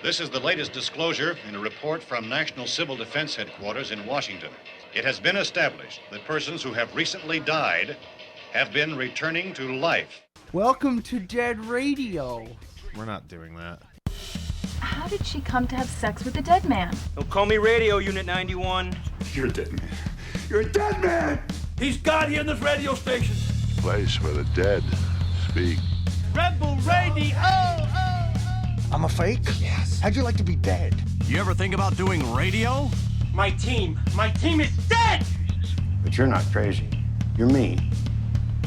This is the latest disclosure in a report from National Civil Defense Headquarters in Washington. It has been established that persons who have recently died have been returning to life. Welcome to Dead Radio. We're not doing that. How did she come to have sex with a dead man? Don't call me Radio Unit 91. You're a dead man. You're a dead man! He's God here in this radio station. Place where the dead speak. Rebel Radio! I'm a fake? Yes. How'd you like to be dead? You ever think about doing radio? My team is dead! But you're not crazy. You're me.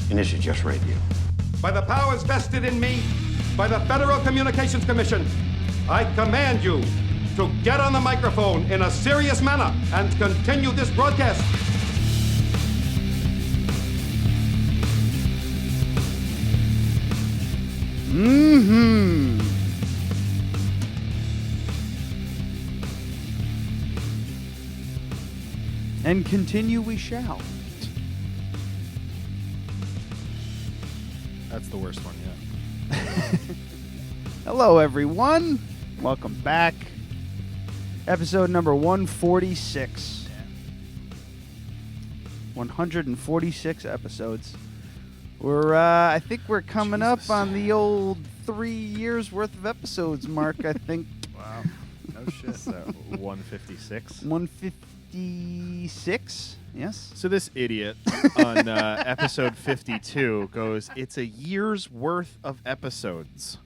And this is just radio. By the powers vested in me by the Federal Communications Commission, I command you to get on the microphone in a serious manner and continue this broadcast. Mm-hmm. And continue we shall. That's the worst one yet. Hello, everyone. Welcome back. Episode number 146. 146 episodes. I think we're coming up on the old 3 years worth of episodes mark, I think. Wow. No shit. So 156? 156, yes. So this idiot on episode 52 goes, it's a year's worth of episodes.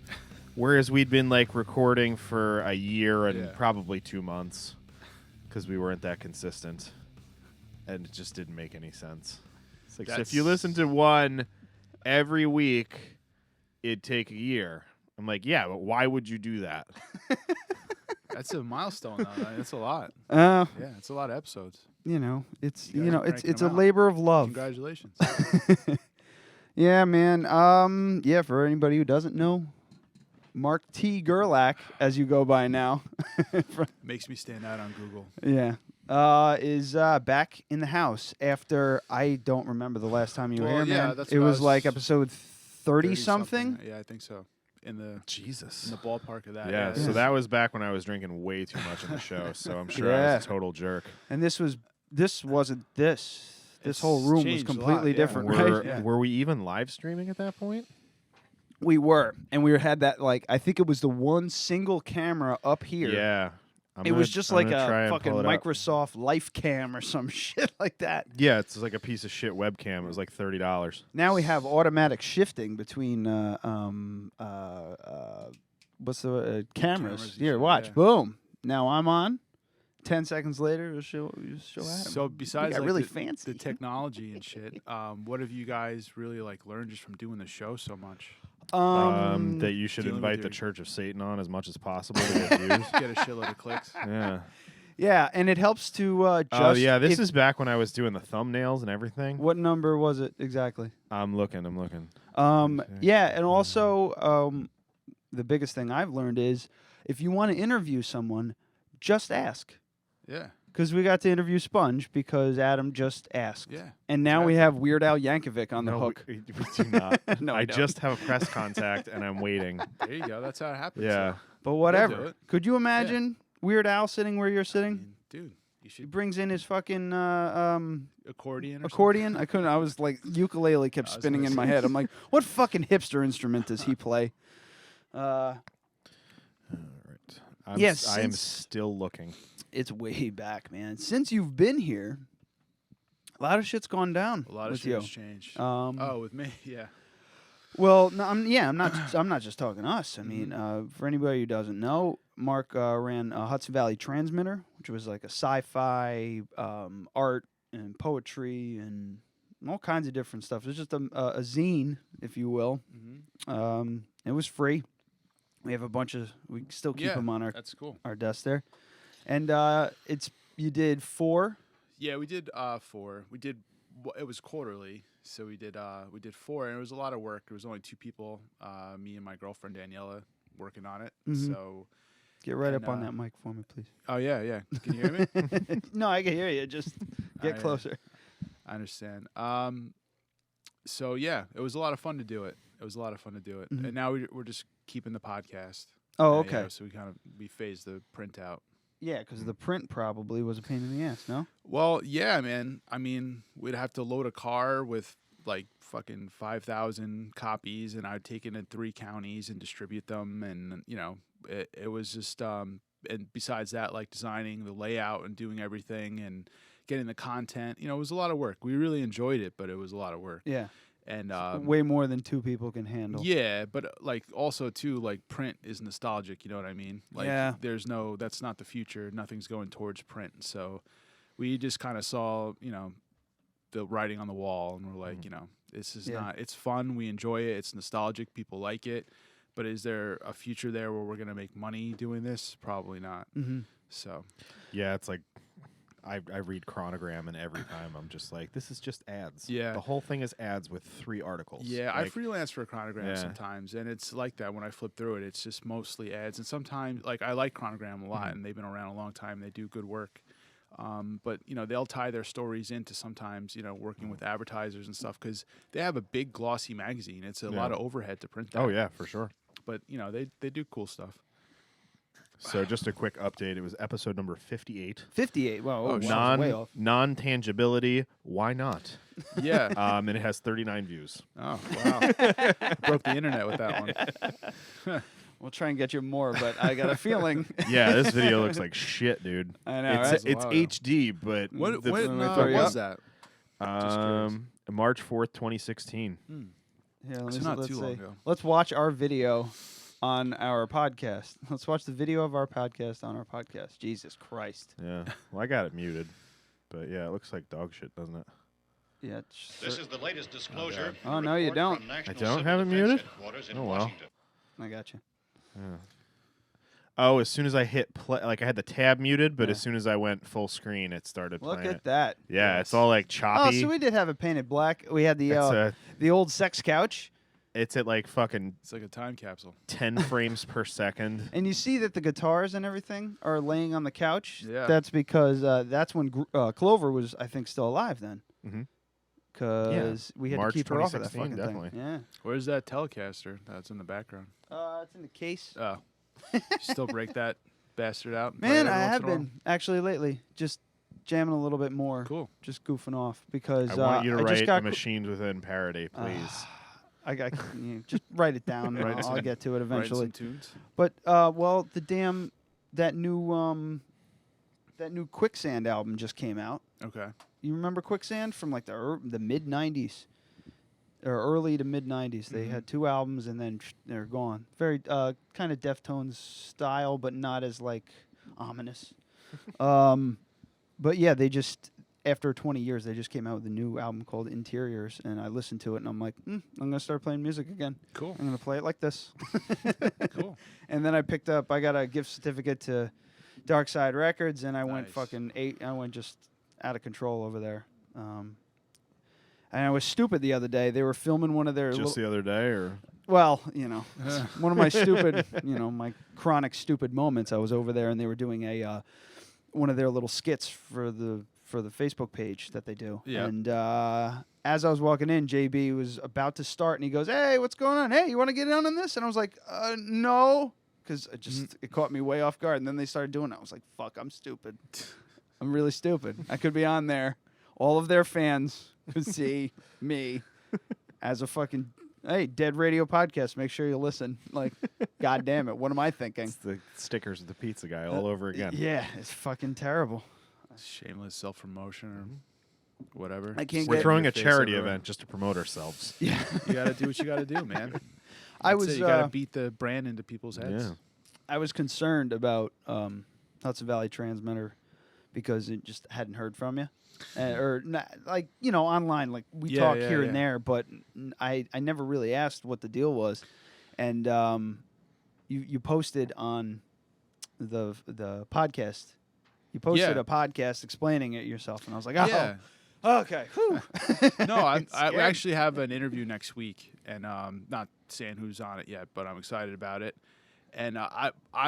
Whereas we'd been like recording for a year and probably 2 months because we weren't that consistent. And it just didn't make any sense. It's like, so if you listen to one every week, it'd take a year. I'm like, yeah, but why would you do that? That's a milestone, though. That's a lot. Yeah, it's a lot of episodes. It's a labor of love. Congratulations. Yeah, man. For anybody who doesn't know, Mark T. Gerlach, as you go by now, makes me stand out on Google. Yeah. Is back in the house after I don't remember the last time you were here, man. That's it was like episode 30 something. Yeah, I think so. In the Jesus. In the ballpark of that. Yeah, so that was back when I was drinking way too much in the show, so I'm sure I was a total jerk. And this wasn't this. This whole room was completely different, right? Were we even live streaming at that point? We were, and we had that I think it was the one single camera up here. Yeah. It was just like a fucking Microsoft Life Cam or some shit like that. Yeah, it's like a piece of shit webcam. It was like $30. Now we have automatic shifting between what's the cameras? Here, watch. Yeah. Boom. Now I'm on. 10 seconds later, it'll show Adam. So besides really fancy the technology and shit, what have you guys really learned just from doing the show so much? That you should invite the Church of Satan on as much as possible to get views. Get a shitload of clicks. Yeah. Yeah, and it helps to just... Oh, yeah, this is back when I was doing the thumbnails and everything. What number was it exactly? I'm looking. Yeah, and also the biggest thing I've learned is if you want to interview someone, just ask. Yeah. Because we got to interview Sponge because Adam just asked. Yeah. And now we have Weird Al Yankovic on the hook. We do not. No, I just have a press contact and I'm waiting. There you go. That's how it happens. Yeah. But whatever. Could you imagine Weird Al sitting where you're sitting? Dude, you should. He brings in his fucking accordion. I couldn't. I was like, ukulele kept spinning in my head. I'm like, what fucking hipster instrument does he play? All right. I am still looking. It's way back, man. Since you've been here, a lot of shit's gone down. A lot of shit has changed. With me, yeah. Well, no, I'm not just talking us. I mean, for anybody who doesn't know, Mark ran Hudson Valley Transmitter, which was like a sci-fi art and poetry and all kinds of different stuff. It was just a zine, if you will. Mm-hmm. It was free. We have a bunch of. We still keep them on that's cool. Our desk there. And you did 4? Yeah, we did 4. We did it was quarterly, so we did 4, and it was a lot of work. There was only 2 people, me and my girlfriend Daniela, working on it. Mm-hmm. So get right up on that mic for me, please. Oh yeah. Can you hear me? No, I can hear you. Just get closer. I understand. So yeah, it was a lot of fun to do it. Mm-hmm. And now we're just keeping the podcast. Oh, okay. So we phased the print out. Yeah, because the print probably was a pain in the ass, no? Well, yeah, man. I mean, we'd have to load a car with like fucking 5,000 copies, and I'd take it in 3 counties and distribute them, and it was just and besides that, like designing the layout and doing everything and getting the content, it was a lot of work. We really enjoyed it, but it was a lot of work. Yeah. And way more than 2 people can handle. Yeah, but like also too, like print is nostalgic. You know what I mean? Like, yeah. That's not the future. Nothing's going towards print. So we just kind of saw, the writing on the wall, and we're like, this is not. It's fun. We enjoy it. It's nostalgic. People like it. But is there a future there where we're gonna make money doing this? Probably not. Mm-hmm. So yeah, it's like. I read Chronogram, and every time I'm just like, this is just ads. Yeah. The whole thing is ads with 3 articles. Yeah, like, I freelance for Chronogram sometimes, and it's like that when I flip through it. It's just mostly ads. And sometimes, like, I like Chronogram a lot, and they've been around a long time. They do good work. But, they'll tie their stories into sometimes, working with advertisers and stuff, because they have a big glossy magazine. It's a lot of overhead to print that. Oh, yeah, for sure. But, they do cool stuff. So just a quick update. It was episode number 58. 58. Wow. Way off. Non-tangibility. Why not? Yeah. And it has 39 views. Oh, wow. Broke the internet with that one. We'll try and get you more, but I got a feeling. Yeah, this video looks like shit, dude. I know, right? It's HD, but... What was that? March 4th, 2016. Yeah, it's not too long ago. Let's watch our video on our podcast. Let's watch the video of our podcast on our podcast. Jesus Christ. Yeah. Well, I got it muted. But yeah, it looks like dog shit, doesn't it? Yeah. This is the latest disclosure. Oh, no, you don't. I don't have it muted? Oh, well. I got you. Yeah. Oh, as soon as I hit play, like I had the tab muted, but as soon as I went full screen, it started playing. Look at that. Yeah, it's all like choppy. Oh, so we did have it painted black. We had the old sex couch. It's at like fucking... It's like a time capsule. 10 frames per second. And you see that the guitars and everything are laying on the couch. Yeah. That's because that's when Clover was, I think, still alive then. Mm-hmm. Because we had March to keep her off of that 2016, fucking definitely. thing. Yeah. Where's that Telecaster that's in the background? It's in the case. Oh. Still break that bastard out? Man, I have been, actually, lately. Just jamming a little bit more. Cool. Just goofing off. Because I want you to just write got a Machines Within parody, please. I got just write it down. And I'll get to it eventually. Write some tunes. But well, that new Quicksand album just came out. Okay. You remember Quicksand from like the mid '90s or early to mid '90s? They had 2 albums and then they're gone. Very kind of Deftones style, but not as like ominous. But yeah, they just. After 20 years, they just came out with a new album called Interiors, and I listened to it, and I'm like, I'm going to start playing music again. Cool. I'm going to play it like this. Cool. And then I got a gift certificate to Dark Side Records, and I went Nice. I went just out of control over there. And I was stupid the other day. They were filming one of their... Just the other day, or... Well, one of my stupid, my chronic stupid moments. I was over there, and they were doing one of their little skits for the Facebook page that they do. Yeah. And as I was walking in, JB was about to start, and he goes, "Hey, what's going on? Hey, you want to get in on this?" And I was like, "No," because it caught me way off guard. And then they started doing it. I was like, "Fuck, I'm stupid. I'm really stupid. I could be on there. All of their fans could see me as a fucking Dead Radio podcast. Make sure you listen. Like, God damn it, what am I thinking?" It's the stickers of the pizza guy all over again. Yeah, it's fucking terrible. Shameless self-promotion or whatever. We're throwing a charity event just to promote ourselves. Yeah. You got to do what you got to do, man. You got to beat the brand into people's heads. Yeah. I was concerned about Hudson Valley Transmitter because it just hadn't heard from you. Or not, like, online, like we talk here and there, but I never really asked what the deal was. And you posted on the podcast. You posted a podcast explaining it yourself, and I was like, okay. No, I actually have an interview next week, and not saying who's on it yet, but I'm excited about it. And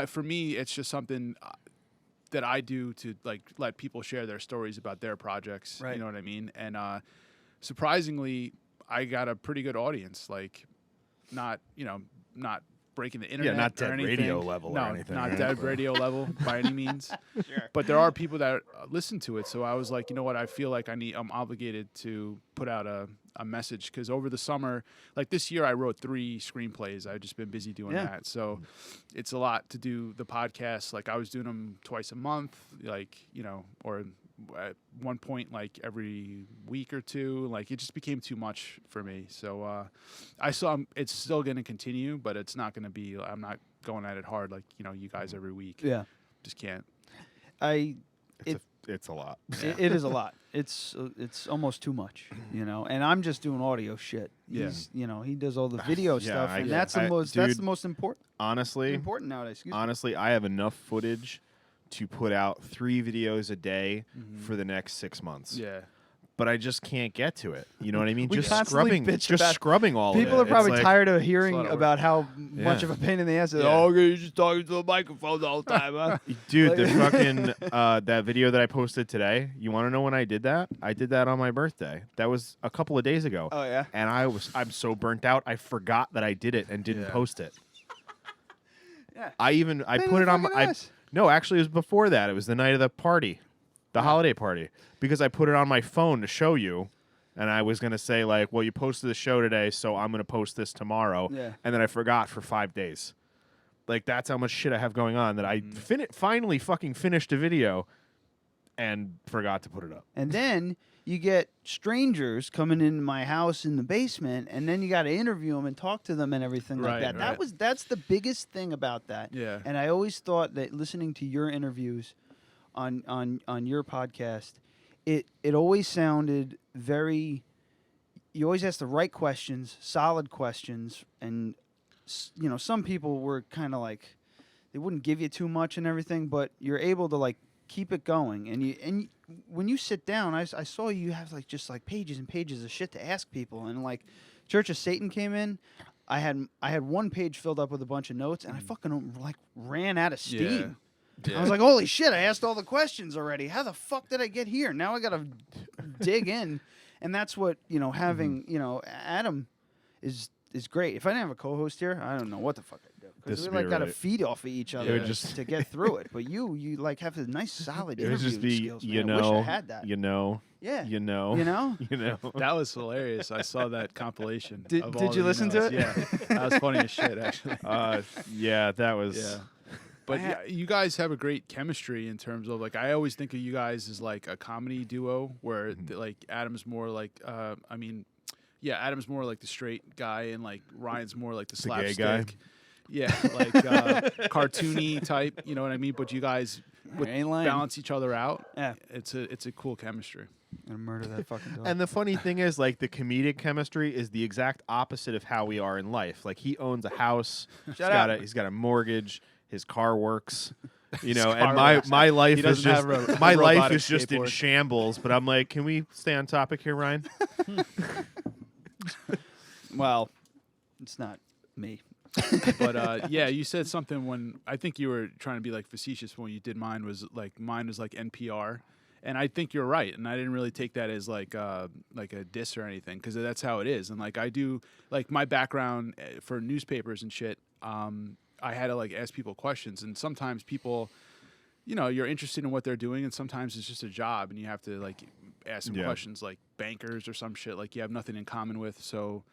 for me, it's just something that I do to like let people share their stories about their projects. Right. You know what I mean? And surprisingly, I got a pretty good audience. Like, not breaking the internet. Yeah, not or dead anything. radio level no, or anything. not right? dead radio level by any means. Sure. But there are people that listen to it. So I was like, you know what? I feel like I'm obligated to put out a message, because over the summer, like this year, I wrote 3 screenplays. I've just been busy doing that. So it's a lot to do the podcast. Like I was doing them twice a month, like, or at one point, like every week or 2. Like it just became too much for me. So I saw it's still going to continue, but it's not going to be, I'm not going at it hard like, you guys every week. Yeah. Just can't. It's a lot. It is a lot. It's almost too much, And I'm just doing audio shit. He's, he does all the video stuff, and that's the most important. Honestly, important nowadays. Honestly, I have enough footage to put out 3 videos a day for the next 6 months. Yeah. But I just can't get to it. You know what I mean? We just constantly scrubbing, bitch just about- scrubbing all of it. People are probably It's like- tired of hearing about how much of a pain in the ass it is. Yeah. Oh, you're just talking to a microphone the whole time, huh? Dude, the fucking that video that I posted today. You want to know when I did that? I did that on my birthday. That was a couple of days ago. Oh yeah. And I'm so burnt out. I forgot that I did it and didn't post it. Yeah. I put it on my. No, actually, it was before that. It was the night of the party, the holiday party, because I put it on my phone to show you, and I was gonna say like, well, you posted the show today, so I'm gonna post this tomorrow. Yeah. And then I forgot for 5 days. Like that's how much shit I have going on that I finally fucking finished a video, and forgot to put it up. And then you get strangers coming into my house in the basement, and then you got to interview them and talk to them and everything like that. Right. That's the biggest thing about that. Yeah. And I always thought that listening to your interviews on your podcast, it always sounded very. You always asked the right questions, solid questions, and some people were kind of like they wouldn't give you too much and everything, but you're able to like keep it going. And when you sit down, I saw you have just pages and pages of shit to ask people. And like Church of Satan came in, I had one page filled up with a bunch of notes, and I fucking like ran out of steam. Yeah. I was like, holy shit, I asked all the questions already. How the fuck did I get here? Now I got to dig in. And that's what, having, Adam is great. If I didn't have a co-host here, I don't know what the fuck I'd do. Because we got to feed off of each other to get through it. But you like have a nice solid It would interview just be, skills. Man. I wish I had that. Yeah. You know? That was hilarious. I saw that compilation. Did of all you the listen to emails. it? Yeah, that was funny as shit, actually. Yeah, that was. Yeah. But you guys have a great chemistry in terms of like I always think of you guys as like a comedy duo where like Adam's more like Adam's more like the straight guy and like Ryan's more like the slapstick. Gay guy. Yeah, like cartoony type, you know what I mean? But you guys balance each other out. Yeah. It's a cool chemistry. I'm gonna murder that fucking dog. And the funny thing is, like, the comedic chemistry is the exact opposite of how we are in life. Like, he owns a house. He's got a mortgage. His car works. And my life is just in shambles. But I'm like, can we stay on topic here, Ryan? Well, it's not me. But you said something when I think you were trying to be like facetious when you did mine was like NPR, and I think you're right, and I didn't really take that as like a diss or anything because that's how it is, and like I do like my background for newspapers and shit. I had to like ask people questions, and sometimes people, you're interested in what they're doing, and sometimes it's just a job, and you have to like ask them questions like bankers or some shit like you have nothing in common with, so.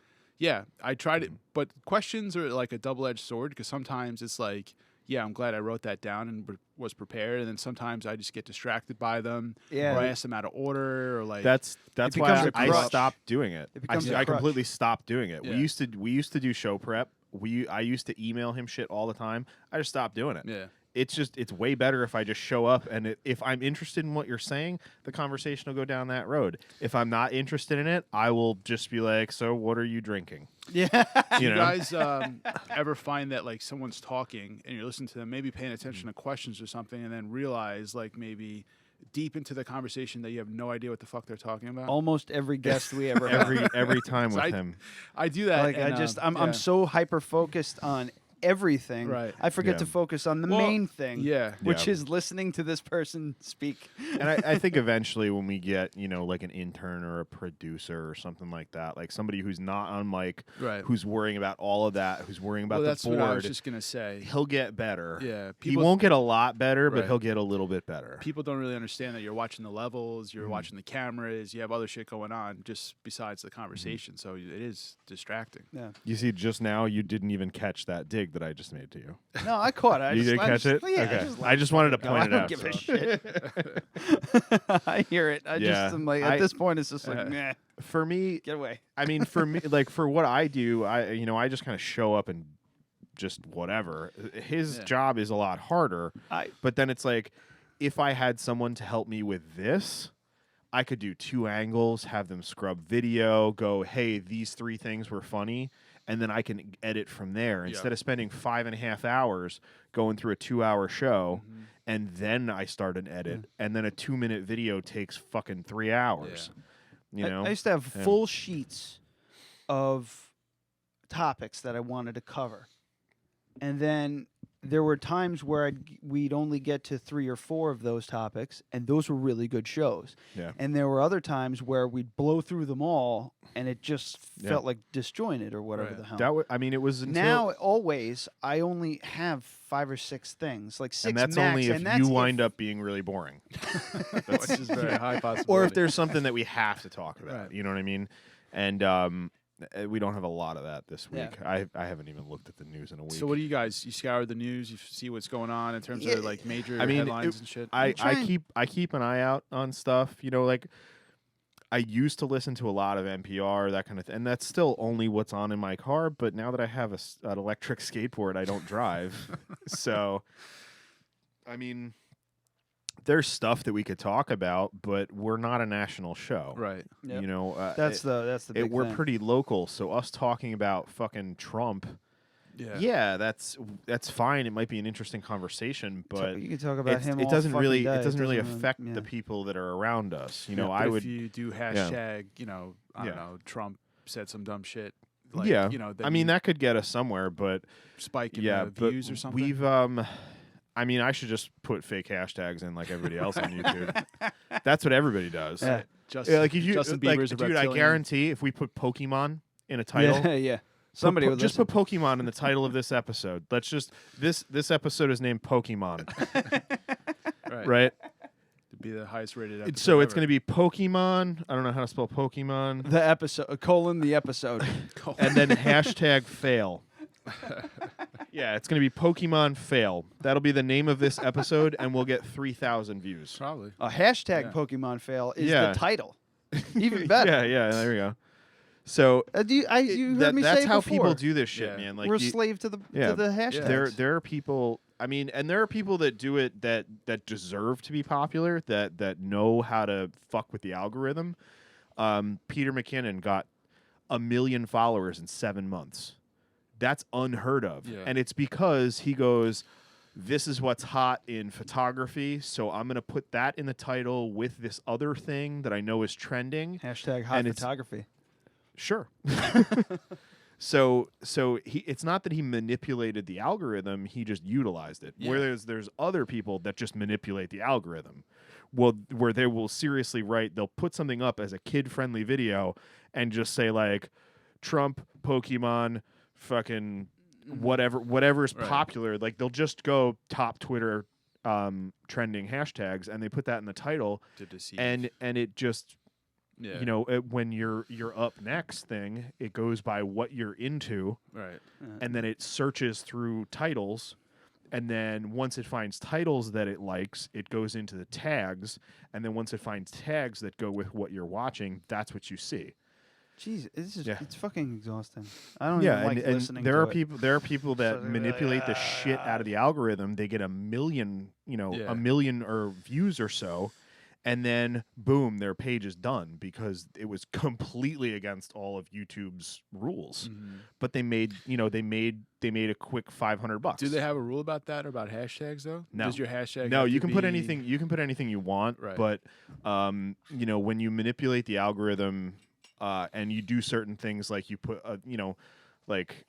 Yeah, I tried it, but questions are like a double-edged sword because sometimes it's like, yeah, I'm glad I wrote that down and was prepared, and then sometimes I just get distracted by them, or I ask them out of order, or like that's why I stopped doing it. I completely stopped doing it. Yeah. We used to do show prep. I used to email him shit all the time. I just stopped doing it. Yeah. It's way better if I just show up, and if I'm interested in what you're saying, the conversation will go down that road. If I'm not interested in it, I will just be like, so what are you drinking? Yeah. You guys ever find that like someone's talking and you're listening to them, maybe paying attention to questions or something, and then realize like maybe deep into the conversation that you have no idea what the fuck they're talking about? Almost every guest we ever had. every time with him. I do that. Like and, I'm so hyper focused on everything, Right. I forget Yeah. to focus on the Well, main thing, yeah. which Yeah. is listening to this person speak. And I think eventually when we get, like an intern or a producer or something like that, like somebody who's not on mic, Right. who's worrying about all of that, who's worrying about Well, the that's board, what I was just gonna say. he'll get better. Yeah, He people- won't get a lot better, but Right. he'll get a little bit better. People don't really understand that you're watching the levels, you're watching the cameras, you have other shit going on just besides the conversation. So it is distracting. Yeah. You see, just now you didn't even catch that dig that I just made to you. No, I caught it. You did catch it? Yeah, Okay. I just wanted to go. point I it don't out, give a so. shit. I hear it. I Yeah. just am like, I- at this point, it's just like, meh, For me, get away. I mean, for me, like for what I do, I just kind of show up and just whatever. His job is a lot harder. But then it's like, if I had someone to help me with this, I could do 2 angles, have them scrub video, go, hey, these 3 things were funny, and then I can edit from there instead of spending 5.5 hours going through a 2-hour show, and then I start an edit, and then a 2-minute video takes fucking 3 hours. You know, I used to have full sheets of topics that I wanted to cover, and then there were times where we'd only get to 3 or 4 of those topics, and those were really good shows. Yeah. And there were other times where we'd blow through them all, and it just felt like disjointed or whatever the hell. It was until Now, always, I only have 5 or 6 things, like 6 and that's max, only if and that's you wind up being really boring. Which is very high possibility. Or if there's something that we have to talk about. Right. You know what I mean? And we don't have a lot of that this week. Yeah. I haven't even looked at the news in a week. So what do you guys? You scour the news, you see what's going on in terms of like major headlines and shit. I keep an eye out on stuff. Like I used to listen to a lot of NPR, that kind of thing, and that's still only what's on in my car. But now that I have an electric skateboard, I don't drive. So, I mean, there's stuff that we could talk about, but we're not a national show, right? Yep. That's the big we're thing. pretty local. So us talking about fucking Trump. Yeah, that's fine. It might be an interesting conversation, but you can talk about him. It doesn't all really. fucking day. It doesn't really doesn't affect the people that are around us. But I would. if you do hashtag, I don't know, Trump said some dumb shit. Like, then I mean, that could get us somewhere, but spike in the views or something. We've I mean, I should just put fake hashtags in like everybody else on YouTube. That's what everybody does. Yeah. Like if you, Justin like, Bieber's a dude, I reptilian. guarantee if we put Pokemon in a title, Yeah. Somebody would just listen. put Pokemon in the title of this episode. Let's just this episode is named Pokemon, right? To be the highest rated episode. So it's ever. going to be Pokemon. I don't know how to spell Pokemon. The episode, the episode. And then hashtag fail. Yeah, it's going to be Pokemon fail. That'll be the name of this episode, and we'll get 3,000 views. Probably. A hashtag Pokemon fail is the title. Even better. Yeah, there we go. So you heard me that's say how before. people do this shit, man. Like we're a slave to the hashtags. There are people. I mean, and there are people that do it that deserve to be popular, that know how to fuck with the algorithm. Peter McKinnon got 1 million followers in 7 months. That's unheard of, and it's because he goes, "This is what's hot in photography, so I'm going to put that in the title with this other thing that I know is trending." Hashtag hot photography. Sure. So it's not that he manipulated the algorithm; he just utilized it. Yeah. Whereas there's other people that just manipulate the algorithm. Well, where they will seriously write, they'll put something up as a kid-friendly video and just say like, Trump, Pokemon, fucking whatever is popular. Like they'll just go top Twitter trending hashtags and they put that in the title, to deceive. and it just. When you're up next thing, it goes by what you're into, right? And then it searches through titles, and then once it finds titles that it likes, it goes into the tags, and then once it finds tags that go with what you're watching, that's what you see. Jeez, it's fucking exhausting. I don't even like listening. There to are it. there are people that manipulate the shit out of the algorithm. They get 1 million, a million or views or so. And then, boom, their page is done because it was completely against all of YouTube's rules. Mm-hmm. But they made a quick $500. Do they have a rule about that or about hashtags though? No. Does your hashtag? No, have you to can put be- anything. You can put anything you want. Right. But when you manipulate the algorithm, and you do certain things like you put Like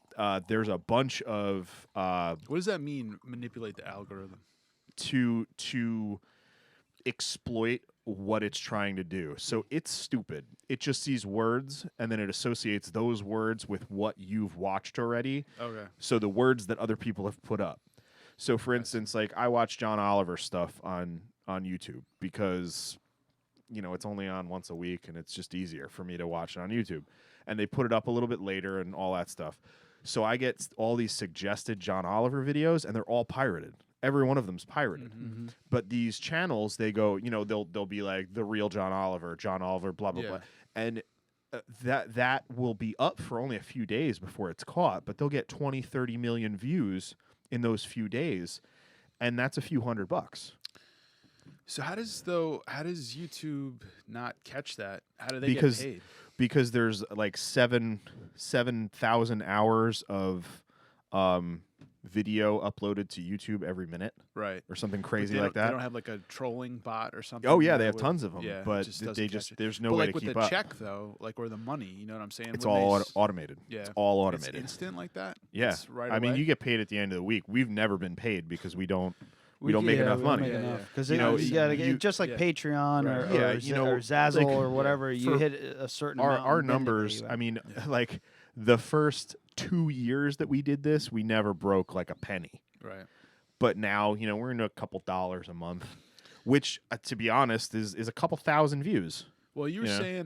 there's a bunch of what does that mean? Manipulate the algorithm to exploit what it's trying to do. So it's stupid. It just sees words and then it associates those words with what you've watched already. Okay. So the words that other people have put up. So for instance, like I watch John Oliver stuff on YouTube because it's only on once a week and it's just easier for me to watch it on YouTube. And they put it up a little bit later and all that stuff. So I get all these suggested John Oliver videos and they're all pirated. Every one of them's pirated. Mm-hmm. But these channels, they go, they'll be like the real John Oliver, blah, blah, blah. And that will be up for only a few days before it's caught, but they'll get 20, 30 million views in those few days. And that's a few $100. So how does YouTube not catch that? How do they get paid? Because there's like 7,000 hours of video uploaded to YouTube every minute, right, or something crazy like that. They don't have like a trolling bot or something. Oh yeah, they have tons of them, yeah, but there's no way to keep up. Like with the check though, like or the money, you know what I'm saying? It's all automated. Yeah, it's all automated. It's instant like that. Yeah, it's right I mean, away? you get paid at the end of the week. We've never been paid because we don't make enough money. Because you gotta get just like Patreon or Zazzle or whatever. You hit a certain amount. Our numbers. I mean, like the first 2 years that we did this, we never broke like a penny. Right. But now, we're into a couple dollars a month, which, to be honest, is a couple thousand views. Well, you were saying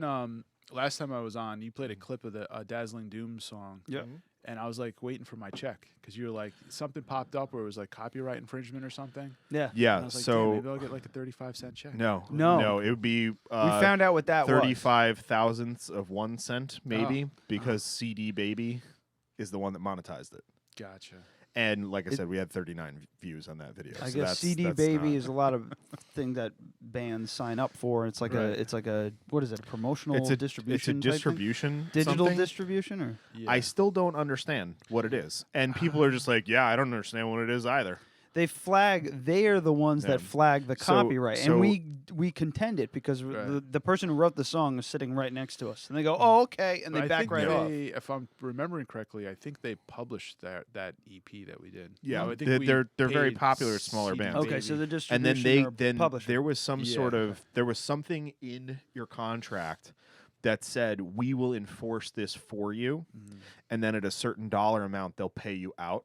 last time I was on, you played a clip of the Dazzling Doom song. Yeah. And I was like waiting for my check because you were like something popped up where it was like copyright infringement or something. Yeah. Yeah. And I was like, so maybe I'll get like a 35-cent check. No. It would be. We found out what that 35 thousandths of 1 cent, maybe, because CD Baby is the one that monetized it. Gotcha. And like I said, we had 39 views on that video. I so guess CD Baby is a lot of thing that bands sign up for. It's like a what is it? A promotional distribution? It's a distribution, digital distribution, or I still don't understand what it is, and people are just like, yeah, I don't understand what it is either. They are the ones that flag the copyright, and we contend it because the person who wrote the song is sitting right next to us, and they go, "Oh, okay," and they back right off. If I'm remembering correctly, I think they published that EP that we did. Yeah, I think they're very popular at smaller bands. Okay, so the distribution and then publishing. there was some there was something in your contract that said we will enforce this for you, and then at a certain dollar amount they'll pay you out.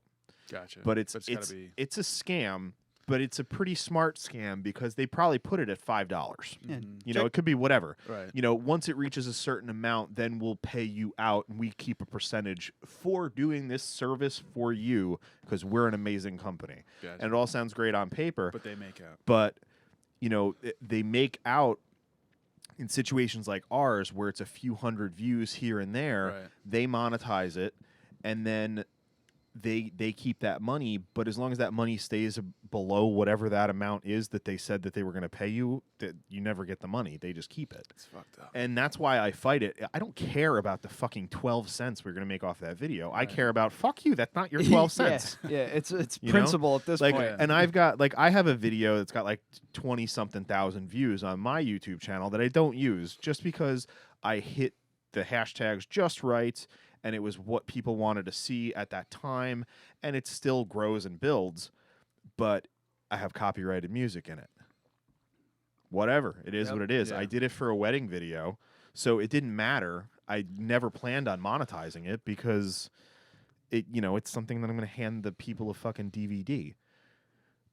Gotcha. But it's a scam, but it's a pretty smart scam because they probably put it at $5. It could be whatever. Right. Once it reaches a certain amount, then we'll pay you out, and we keep a percentage for doing this service for you because we're an amazing company. Gotcha. And it all sounds great on paper. But they make out. But they make out in situations like ours where it's a few hundred views here and there. Right. They monetize it, and then they keep that money, but as long as that money stays below whatever that amount is that they said that they were going to pay you, that you never get the money. They just keep it. It's fucked up. And that's why I fight it. I don't care about the fucking 12 cents we're going to make off that video. Right. I care about, fuck you, that's not your 12 cents. Yeah, it's principle at this point. And I've got, I have a video that's got 20-something thousand views on my YouTube channel that I don't use just because I hit the hashtags just right, and it was what people wanted to see at that time, and it still grows and builds, but I have copyrighted music in it. Whatever. It is what it is. Yeah. I did it for a wedding video, so it didn't matter. I never planned on monetizing it because it's something that I'm going to hand the people a fucking DVD.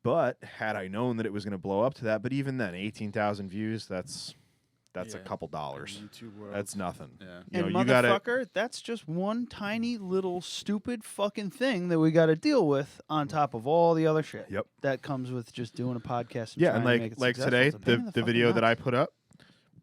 But had I known that it was going to blow up to that, but even then, 18,000 views, that's a couple dollars. That's nothing. Yeah. And motherfucker, that's just one tiny little stupid fucking thing that we got to deal with on top of all the other shit. Yep. That comes with just doing a podcast. And yeah, and like today, the video that I put up,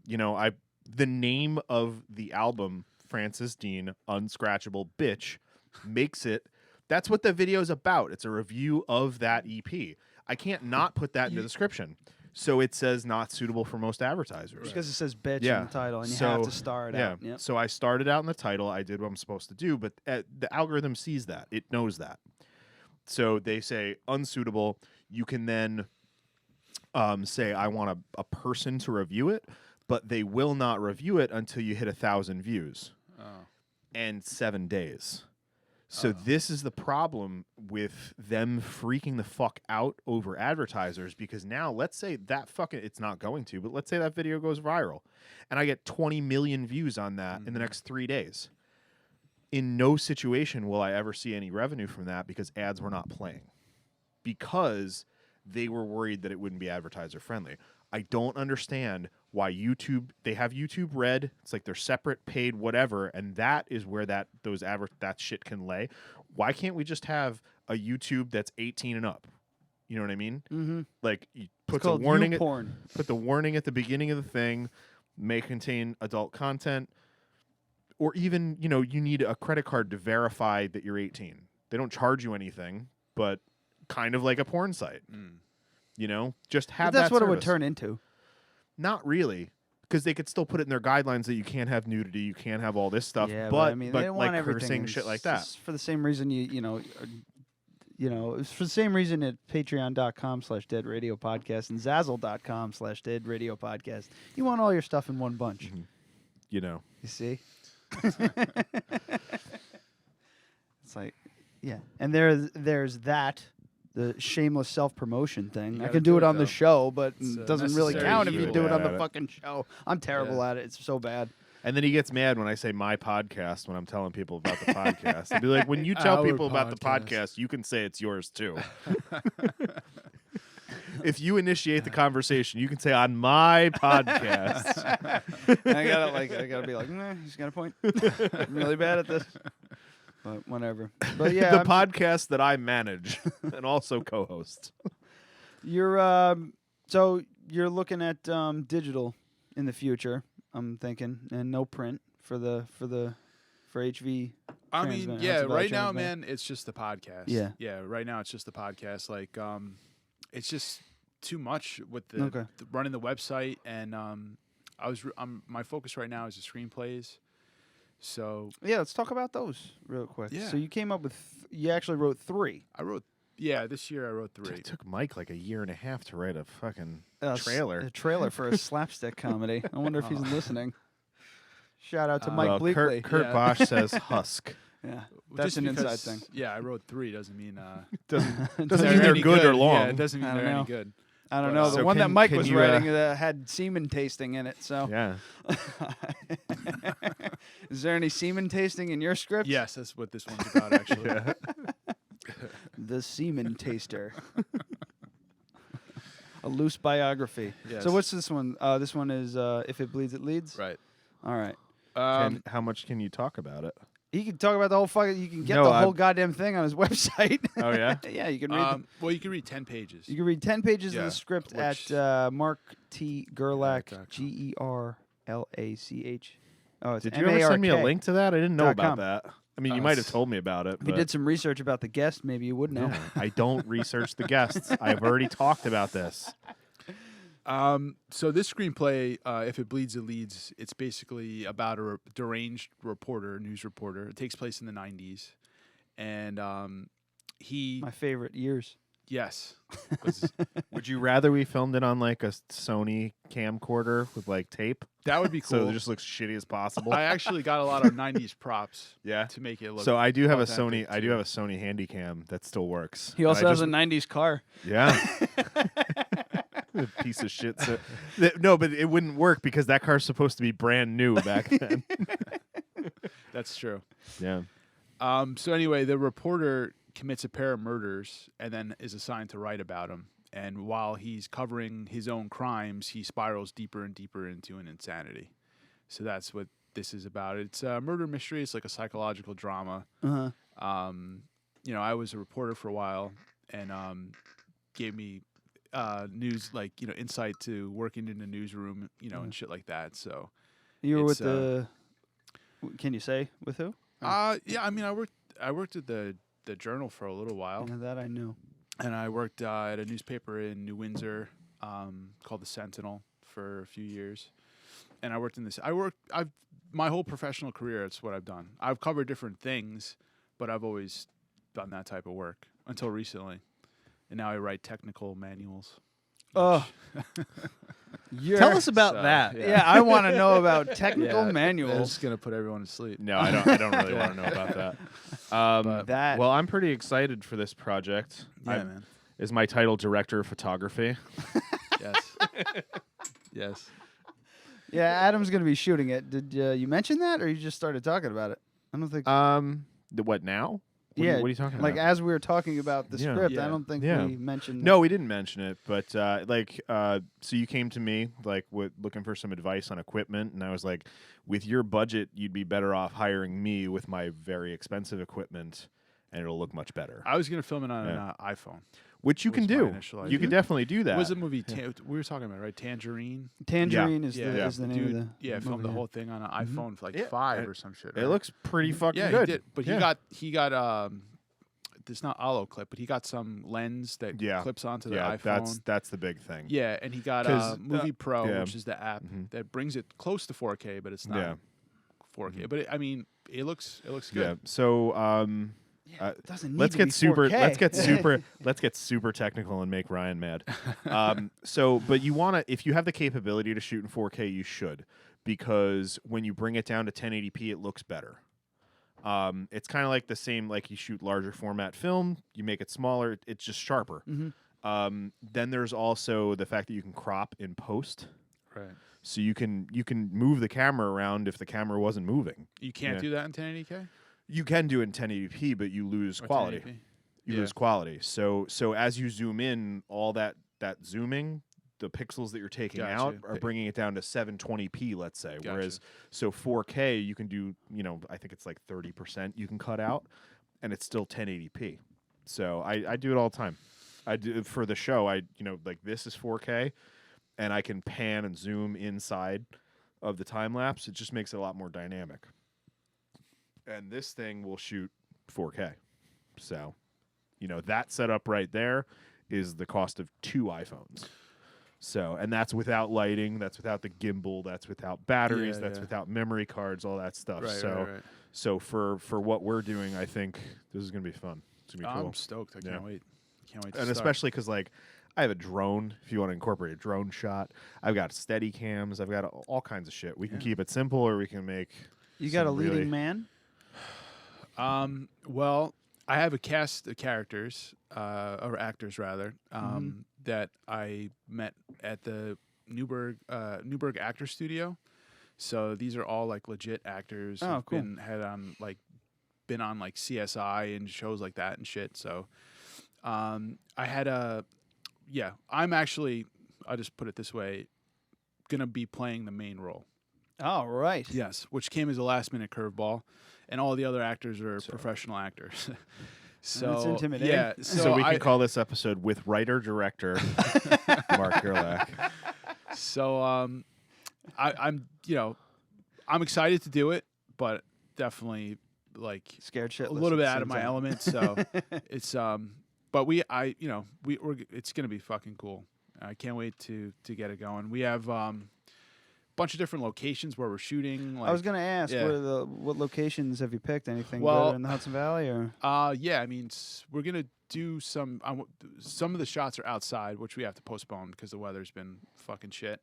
the name of the album, Francis Dean, Unscratchable Bitch, makes it. That's what the video is about. It's a review of that EP. I can't not put that in the description. So it says not suitable for most advertisers. Because it says bitch in the title, and you have to star it out. Yep. So I started out in the title. I did what I'm supposed to do, but the algorithm sees that. It knows that. So they say unsuitable. You can then say, I want a person to review it, but they will not review it until you hit 1,000 views. Oh. And 7 days. So this is the problem with them freaking the fuck out over advertisers, because now let's say that it's not going to, but let's say that video goes viral and I get 20 million views on that in the next 3 days. In no situation will I ever see any revenue from that because ads were not playing, because they were worried that it wouldn't be advertiser friendly. I don't understand why they have YouTube Red. It's like they're separate, paid, whatever, and that is where that shit can lay. Why can't we just have a YouTube that's 18 and up? You know what I mean? Mm-hmm. Like, you put the warning put the warning at the beginning of the thing, may contain adult content, or even, you need a credit card to verify that you're 18. They don't charge you anything, but kind of like a porn site. Just have But that's that what service. it would turn into. Not really, because they could still put it in their guidelines that you can't have nudity, you can't have all this stuff. Yeah, but I mean, like, they want everything cursing, and shit like it's that. just for the same reason it's for the same reason at patreon.com/deadradio podcast and zazzle.com/deadradio podcast. You want all your stuff in one bunch. You see? It's like, yeah. And there's that. The shameless self-promotion thing. I can do it on the show, but it doesn't really count if you do it on the fucking show. I'm terrible at it. It's so bad. And then he gets mad when I say my podcast when I'm telling people about the podcast. I'd be like, when you tell people about the podcast, you can say it's yours too. If you initiate the conversation, you can say on my podcast. I gotta be like, nah, he's got a point. I'm really bad at this. But whatever. But yeah, the podcast that I manage and also co-host. You're so you're looking at digital in the future, I'm thinking, and no print for HV. I mean, yeah, right now, man, it's just the podcast. Yeah, right now it's just the podcast. Like, it's just too much with the running the website, and my focus right now is the screenplays. So yeah, let's talk about those real quick. Yeah. So you came up with you actually wrote 3. This year I wrote 3. It took Mike like a year and a half to write a fucking trailer. A trailer for a slapstick comedy. I wonder if he's listening. Shout out to Mike Bleakley. Kurt Bosch says husk. Yeah, that's an inside thing. Yeah, I wrote 3 doesn't mean doesn't mean they're good or long. Yeah, it doesn't mean they're any good. I don't know. The one that Mike was writing had semen tasting in it. So yeah. Is there any semen tasting in your script? Yes, that's what this one's about, actually. The Semen Taster. A loose biography. Yes. So what's this one? This one is If It Bleeds, It Leads? Right. All right. How much can you talk about it? He can talk about the whole fucking. You can get the whole goddamn thing on his website. Oh yeah. Yeah, you can read. Well, you can read 10 pages. You can read 10 pages of the script at Mark T. Gerlach, Gerlach. Oh, it's Did you ever send me a MARK. link to that? I didn't know about that. I mean, you might have told me about it. If you did some research about the guest, maybe you would know. No, I don't research the guests. I've already talked about this. So this screenplay, If It Bleeds, It Leads, it's basically about a deranged news reporter. It takes place in the 90s. And My favorite years. Yes. Would you rather we filmed it on like a Sony camcorder with like tape? That would be cool. So it just looks shitty as possible. I actually got a lot of 90s props. Yeah. To make it look. So I do have a authentic, Sony. I do have a Sony Handycam that still works. He also has a 90s car. Yeah. Piece of shit. So, no, but it wouldn't work because that car's supposed to be brand new back then. That's true. Yeah. So anyway, the reporter commits a pair of murders and then is assigned to write about them. And while he's covering his own crimes, he spirals deeper and deeper into an insanity. So that's what this is about. It's a murder mystery. It's like a psychological drama. Uh-huh. I was a reporter for a while, and gave me news, insight to working in the newsroom, and shit like that. So you were with the. Can you say with who? Yeah, I mean, I worked at the Journal for a little while. Yeah, that I knew. And I worked at a newspaper in New Windsor called the Sentinel for a few years. And I worked in this. My whole professional career, it's what I've done. I've covered different things, but I've always done that type of work until recently. And now I write technical manuals. Oh. Tell us about that. Yeah, I want to know about technical It's manuals. gonna put everyone to sleep. No, I don't really want to know about that. That. Well, I'm pretty excited for this project. Yeah, man. Is my title director of photography? Yes. Yes. Yeah, Adam's going to be shooting it. Did you mention that, or you just started talking about it? I don't think. What now? What yeah. What are you talking like about? as we were talking about the script, Yeah. I don't think Yeah. we mentioned. No, we didn't mention it, but so you came to me looking for some advice on equipment, and I was like, with your budget, you'd be better off hiring me with my very expensive equipment, and it'll look much better. I was gonna film it on an iPhone. Which you can was my do. initial You idea. can definitely do that. What was the movie we were talking about, right? Tangerine. Tangerine Yeah. is Yeah, the name dude. of the Yeah, filmed the whole thing on an iPhone for like Yeah. 5 or some shit. It right? looks pretty fucking yeah, good. he did. But Yeah. he got it's not hollow clip, but he got some lens that clips onto the iPhone. That's the big thing. Yeah, and he got 'Cause, Movie Pro, yeah. which is the app that brings it close to 4K, but it's not 4K. But I mean, it looks good. Yeah. So it doesn't need let's to get be super 4K. let's get super technical and make Ryan mad. But you want to, if you have the capability to shoot in 4K, you should, because when you bring it down to 1080p, it looks better. It's kind of like the same, like you shoot larger format film, you make it smaller, it's just sharper. Then there's also the fact that you can crop in post. Right. So you can move the camera around if the camera wasn't moving. You can't do that in 1080K? You can do it in 1080p, but you lose quality. 1080p? You lose quality. So as you zoom in, all that zooming, the pixels that you're taking out are bringing it down to 720p, let's say. Gotcha. Whereas 4K, you can do, I think it's like 30% you can cut out, and it's still 1080p. So I do it all the time. I do for the show. Like this is 4K, and I can pan and zoom inside of the time lapse. It just makes it a lot more dynamic. And this thing will shoot 4K. So, that setup right there is the cost of 2 iPhones. So, and that's without lighting, that's without the gimbal, that's without batteries, that's without memory cards, all that stuff. Right. So for what we're doing, I think this is going to be fun. It's going to be cool. I'm stoked. I can't wait. Can't wait to And start. especially because, I have a drone, if you want to incorporate a drone shot. I've got steady cams. I've got all kinds of shit. We can keep it simple, or we can make You got a some leading really man? Well, I have a cast of characters, or actors rather, that I met at the Newburgh Actor Studio. So these are all legit actors Oh, who've cool. been on CSI and shows like that and shit. So I had I'm actually, I'll just put it this way, gonna be playing the main role. Oh, right. Yes, which came as a last-minute curveball, and all the other actors are professional actors. So That's intimidating. Yeah, So we can call this episode with writer-director Mark Gerlach. So I'm excited to do it, but definitely Scared shitless a little at bit the out same of my time. element. So it's but it's gonna be fucking cool. I can't wait to get it going. We have bunch of different locations where we're shooting. I was going to ask, Yeah. what locations have you picked? Anything Well, good in the Hudson Valley? Or yeah, I mean, we're going to do some of the shots are outside, which we have to postpone because the weather's been fucking shit.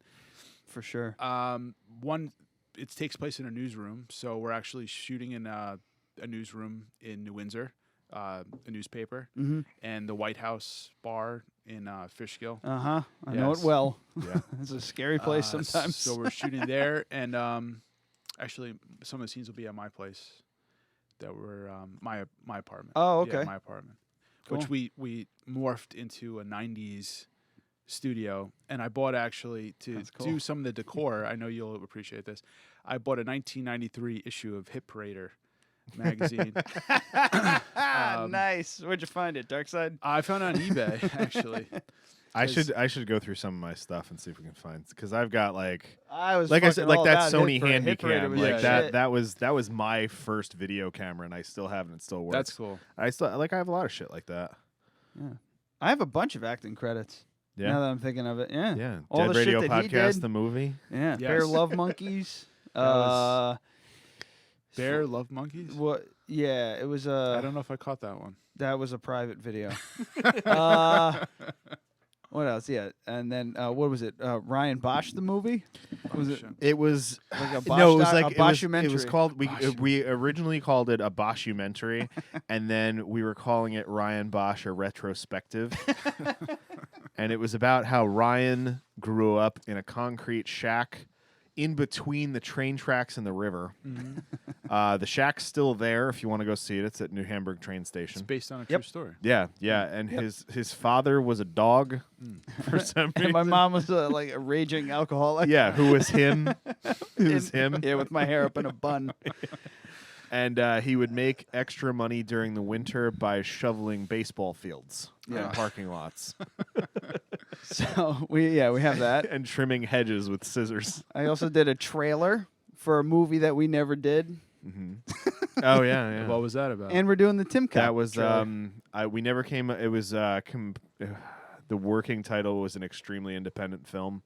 For sure. It takes place in a newsroom, so we're actually shooting in a newsroom in New Windsor, a newspaper, and the White House bar in Fishkill. I know it well. Yeah. It's a scary place sometimes. So we're shooting there, and actually, some of the scenes will be at my place. That were my apartment. Oh, okay. Yeah, my apartment, Cool. which we morphed into a '90s studio, and I bought actually to That's cool. do some of the decor. I know you'll appreciate this. I bought a 1993 issue of Hip Parader magazine. Nice. Where'd you find it? Dark Side? I found it on eBay actually. I should go through some of my stuff and see if we can find, because I've got I was I said, fucking all that about Sony Hip Parader Handycam, was like the shit. that was my first video camera, and I still have it. It still works. That's cool. I have a lot of shit like that. Yeah. I have a bunch of acting credits. Yeah. Now that I'm thinking of it. Yeah. Yeah, All Dead the Radio shit that he Podcast, did. the movie. Yeah. Yes. Bear Love Monkeys. was- Bear Love Monkeys. What? Yeah, it was I don't know if I caught that one. that was a private video. What else? Yeah, and then what was it? Ryan Bosch the movie? Was it? It was like a Bosch no, it was doc- like a it was Boschumentary. called. We originally called it a Boschumentary, and then we were calling it Ryan Bosch a retrospective. And it was about how Ryan grew up in a concrete shack in between the train tracks and the river. The shack's still there if you want to go see it. It's at New Hamburg train station. It's based on a true story. Yeah, yeah. And his father was a dog for some reason. And my mom was like a raging alcoholic. Yeah, who was him? Who was him? Yeah, with my hair up in a bun. And he would make extra money during the winter by shoveling baseball fields and parking lots. So we have that. And trimming hedges with scissors. I also did a trailer for a movie that we never did. Oh yeah. What was that about? And we're doing the Tim Cop That was trailer. we never came. It was the working title was an extremely independent film.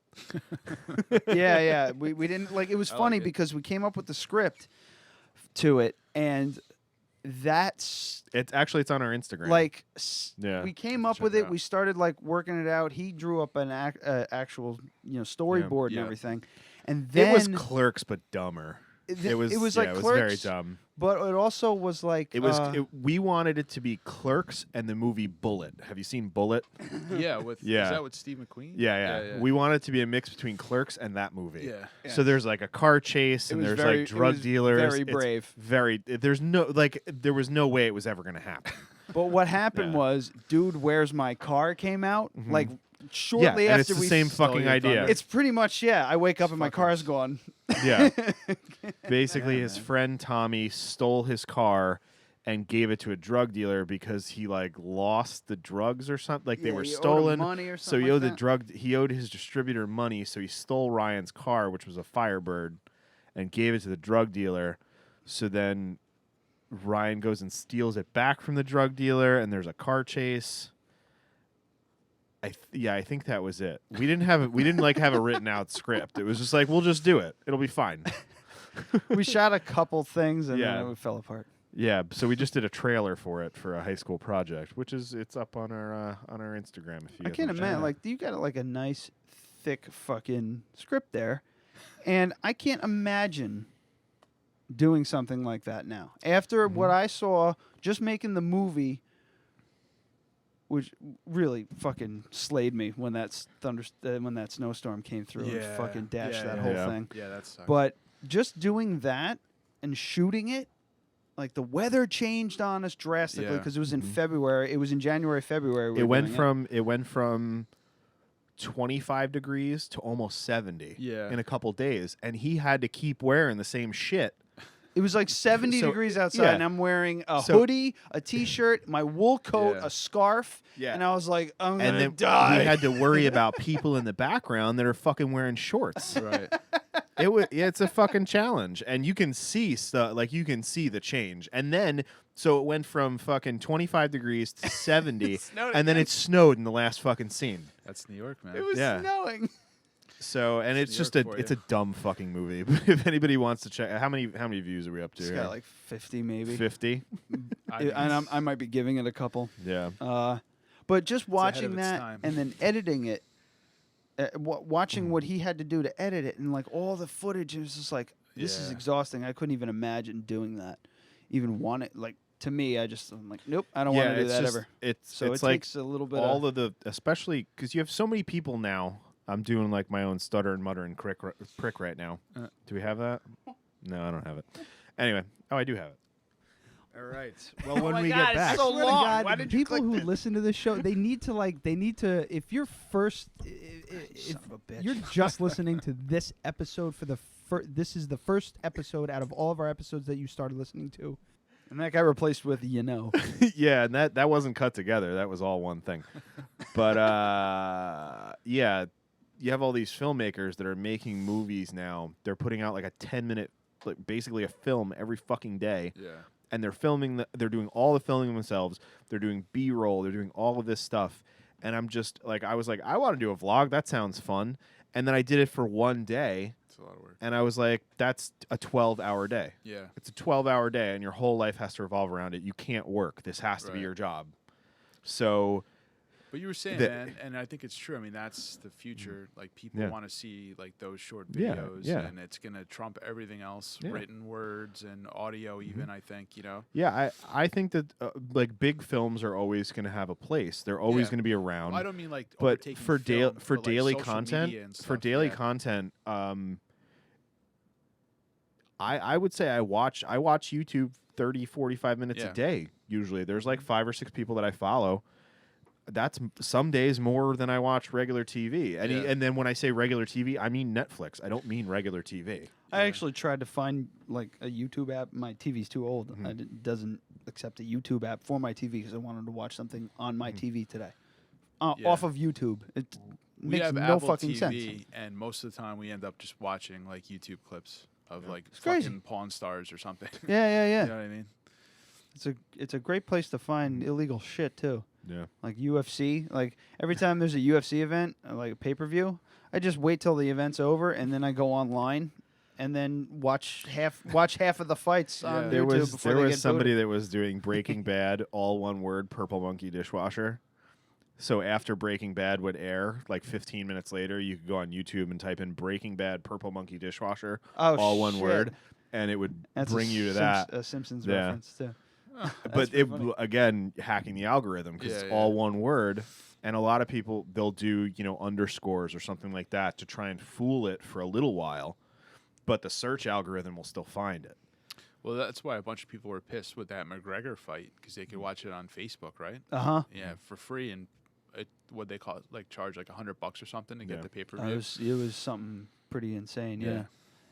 yeah. We didn't like. It was funny because we came up with the script to it, and that's it's on our Instagram. like Yeah, we came up with it. We started like working it out. He drew up an actual storyboard and everything, and then it was Clerks but dumber. It was like it was Clerks, very dumb. But it also was like It was. We wanted it to be Clerks and the movie Bullet. Have you seen Bullet? Yeah, is that with Steve McQueen? Yeah. We wanted it to be a mix between Clerks and that movie. Yeah. So there's like a car chase and there's like drug dealers. Very It's brave. There's no there was no way it was ever gonna happen. But what happened was, Dude, Where's My Car came out like shortly and after it's the we same fucking idea. It's pretty much I wake up and my car's gone. Yeah. Basically, his friend Tommy stole his car and gave it to a drug dealer because he like lost the drugs or something. Like they were he owed him stolen. money or so something he owed like that. he owed his distributor money, so he stole Ryan's car, which was a Firebird, and gave it to the drug dealer. So then Ryan goes and steals it back from the drug dealer, and there's a car chase. I think that was it. We didn't have a written out script. It was just like, we'll just do it. It'll be fine. We shot a couple things and Yeah. then it fell apart. Yeah, so we just did a trailer for it for a high school project, it's up on our Instagram. If you I can't imagine. Like you got like a nice, thick fucking script there, and I can't imagine doing something like that now. After what I saw, just making the movie, which really fucking slayed me when when that snowstorm came through and fucking dashed that whole thing. Yeah, that sucked. But just doing that and shooting it, like the weather changed on us drastically because it was in February. It was in January, February. It went from 25 degrees to almost 70 in a couple days, and he had to keep wearing the same shit. It was like 70 degrees outside, and I'm wearing a hoodie, a T-shirt, my wool coat, a scarf, and I was like, I'm going to die. We had to worry about people in the background that are fucking wearing shorts. Right. It's a fucking challenge, and you can see stuff, like you can see the change. And then, so it went from fucking 25 degrees to 70, and then it snowed in the last fucking scene. That's New York, man. It was snowing. So, and it's just it's a dumb fucking movie. If anybody wants to check, how many views are we up to? It's got like 50 maybe. 50. And I might be giving it a couple. Yeah. But just watching ahead of its that time. and then editing it, watching what he had to do to edit it, and like all the footage, it was just like this is exhausting. I couldn't even imagine doing that. Even want it like. To me, I'm like, nope, I don't want to do that ever. It's it like takes a little bit all of the, especially because you have so many people now. I'm doing like my own stutter and mutter and prick right now. Do we have that? No, I don't have it. Anyway, I do have it. All right. Well, when we get back, so long. Why did people who listen to this show, they need to. If you're you're just listening to this episode for the this is the first episode out of all of our episodes that you started listening to. And that got replaced with yeah, and that wasn't cut together. That was all one thing. But yeah, you have all these filmmakers that are making movies now. They're putting out like a 10-minute, like basically a film every fucking day. Yeah. And they're doing all the filming themselves. They're doing B-roll. They're doing all of this stuff. And I'm just like, I was like, I want to do a vlog. That sounds fun. And then I did it for one day. It's a lot of work. And I was like, that's a 12-hour day. Yeah. It's a 12-hour day, and your whole life has to revolve around it. You can't work. This has to be Right. your job. So But you were saying, man, and I think it's true. I mean, that's the future. Like, people want to see like those short videos, and it's gonna trump everything else, written words and audio, even. I think, Yeah, I think that like big films are always going to have a place. They're always going to be around. Well, I don't mean like but overtaking for film, for daily like content, I would say I watch YouTube 30, 45 minutes a day. Usually, there's like 5 or 6 people that I follow. That's some days more than I watch regular TV. And then when I say regular TV, I mean Netflix. I don't mean regular TV. I actually tried to find like a YouTube app. My TV's too old. It doesn't accept a YouTube app for my TV because I wanted to watch something on my TV today. Off of YouTube. It makes no Apple fucking TV, sense. And most of the time we end up just watching like YouTube clips of like crazy. fucking Pawn Stars or something. Yeah. You know what I mean? It's a great place to find illegal shit too. Yeah. Like UFC. Like every time there's a UFC event, like a pay-per-view, I just wait till the event's over and then I go online and then watch half of the fights on There YouTube was before they get somebody booted. that was doing Breaking Bad, all one word, Purple Monkey dishwasher. So after Breaking Bad would air, like 15 minutes later, you could go on YouTube and type in Breaking Bad Purple Monkey dishwasher, all one word, and it would bring you to that. A Simpsons reference too. But again, hacking the algorithm because it's all one word, and a lot of people they'll do underscores or something like that to try and fool it for a little while, but the search algorithm will still find it. Well, that's why a bunch of people were pissed with that McGregor fight because they could watch it on Facebook, right? Yeah, for free, and what they call it, like charge like $100 or something to get the pay-per-view. It was something pretty insane. Yeah.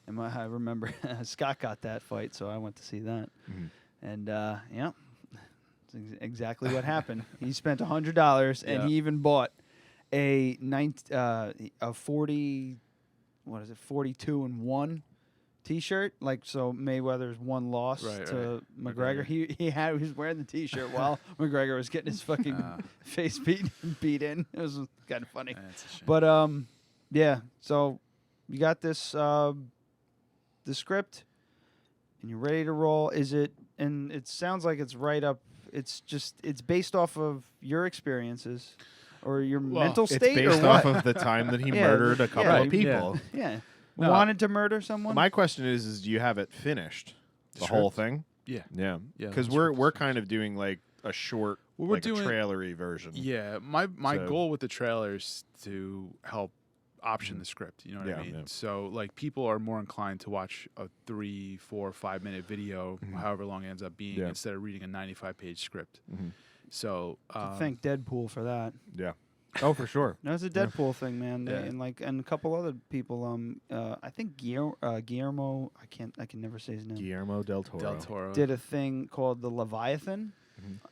And I remember Scott got that fight, so I went to see that. And it's exactly what happened. He spent $100, and he even bought a 42-1 T-shirt. Like, so Mayweather's one loss to McGregor. He was wearing the T-shirt while McGregor was getting his fucking face beat in. It was kind of funny. That's a shame. But yeah. So you got this the script, and you're ready to roll. And it sounds like it's right up. It's based off of your experiences or your mental state. It's based or off what? of the time that he murdered a couple of people. Yeah. No. Wanted to murder someone? My question is do you have it finished? The whole thing? Yeah. Because we're kind of doing like a short, we're like doing a trailery version. Yeah. My goal with the trailer is to help option the script. You know what I mean? Yeah. So like people are more inclined to watch a 3, 4, 5 minute video, however long it ends up being, instead of reading a 95-page script. So thank Deadpool for that. Yeah. Oh, for sure. No, it's a Deadpool thing, man. And a couple other people. I think Guillermo. I can never say his name. Guillermo del Toro. Did a thing called the Leviathan,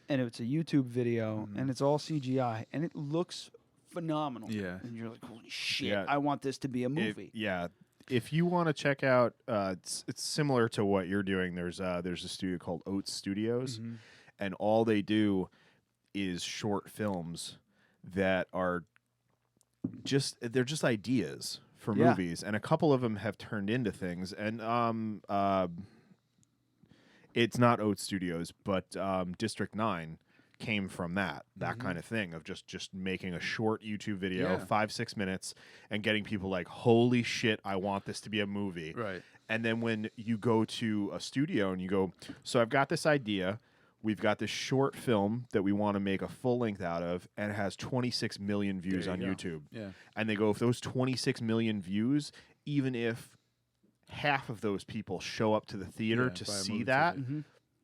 and it's a YouTube video, and it's all CGI, and it looks phenomenal. Yeah. And you're like, holy shit! I want this to be a movie. If you want to check out, it's similar to what you're doing. There's a studio called Oats Studios, and all they do is short films that are they're just ideas for movies, and a couple of them have turned into things. And it's not Oats Studios, but District 9 came from that kind of thing of just making a short YouTube video, 5-6 minutes, and getting people like, holy shit, I want this to be a movie. Right. And then when you go to a studio and you go, so I've got this idea. We've got this short film that we want to make a full length out of, and it has 26 million views on YouTube. Yeah. And they go, if those 26 million views, even if half of those people show up to the theater to see that,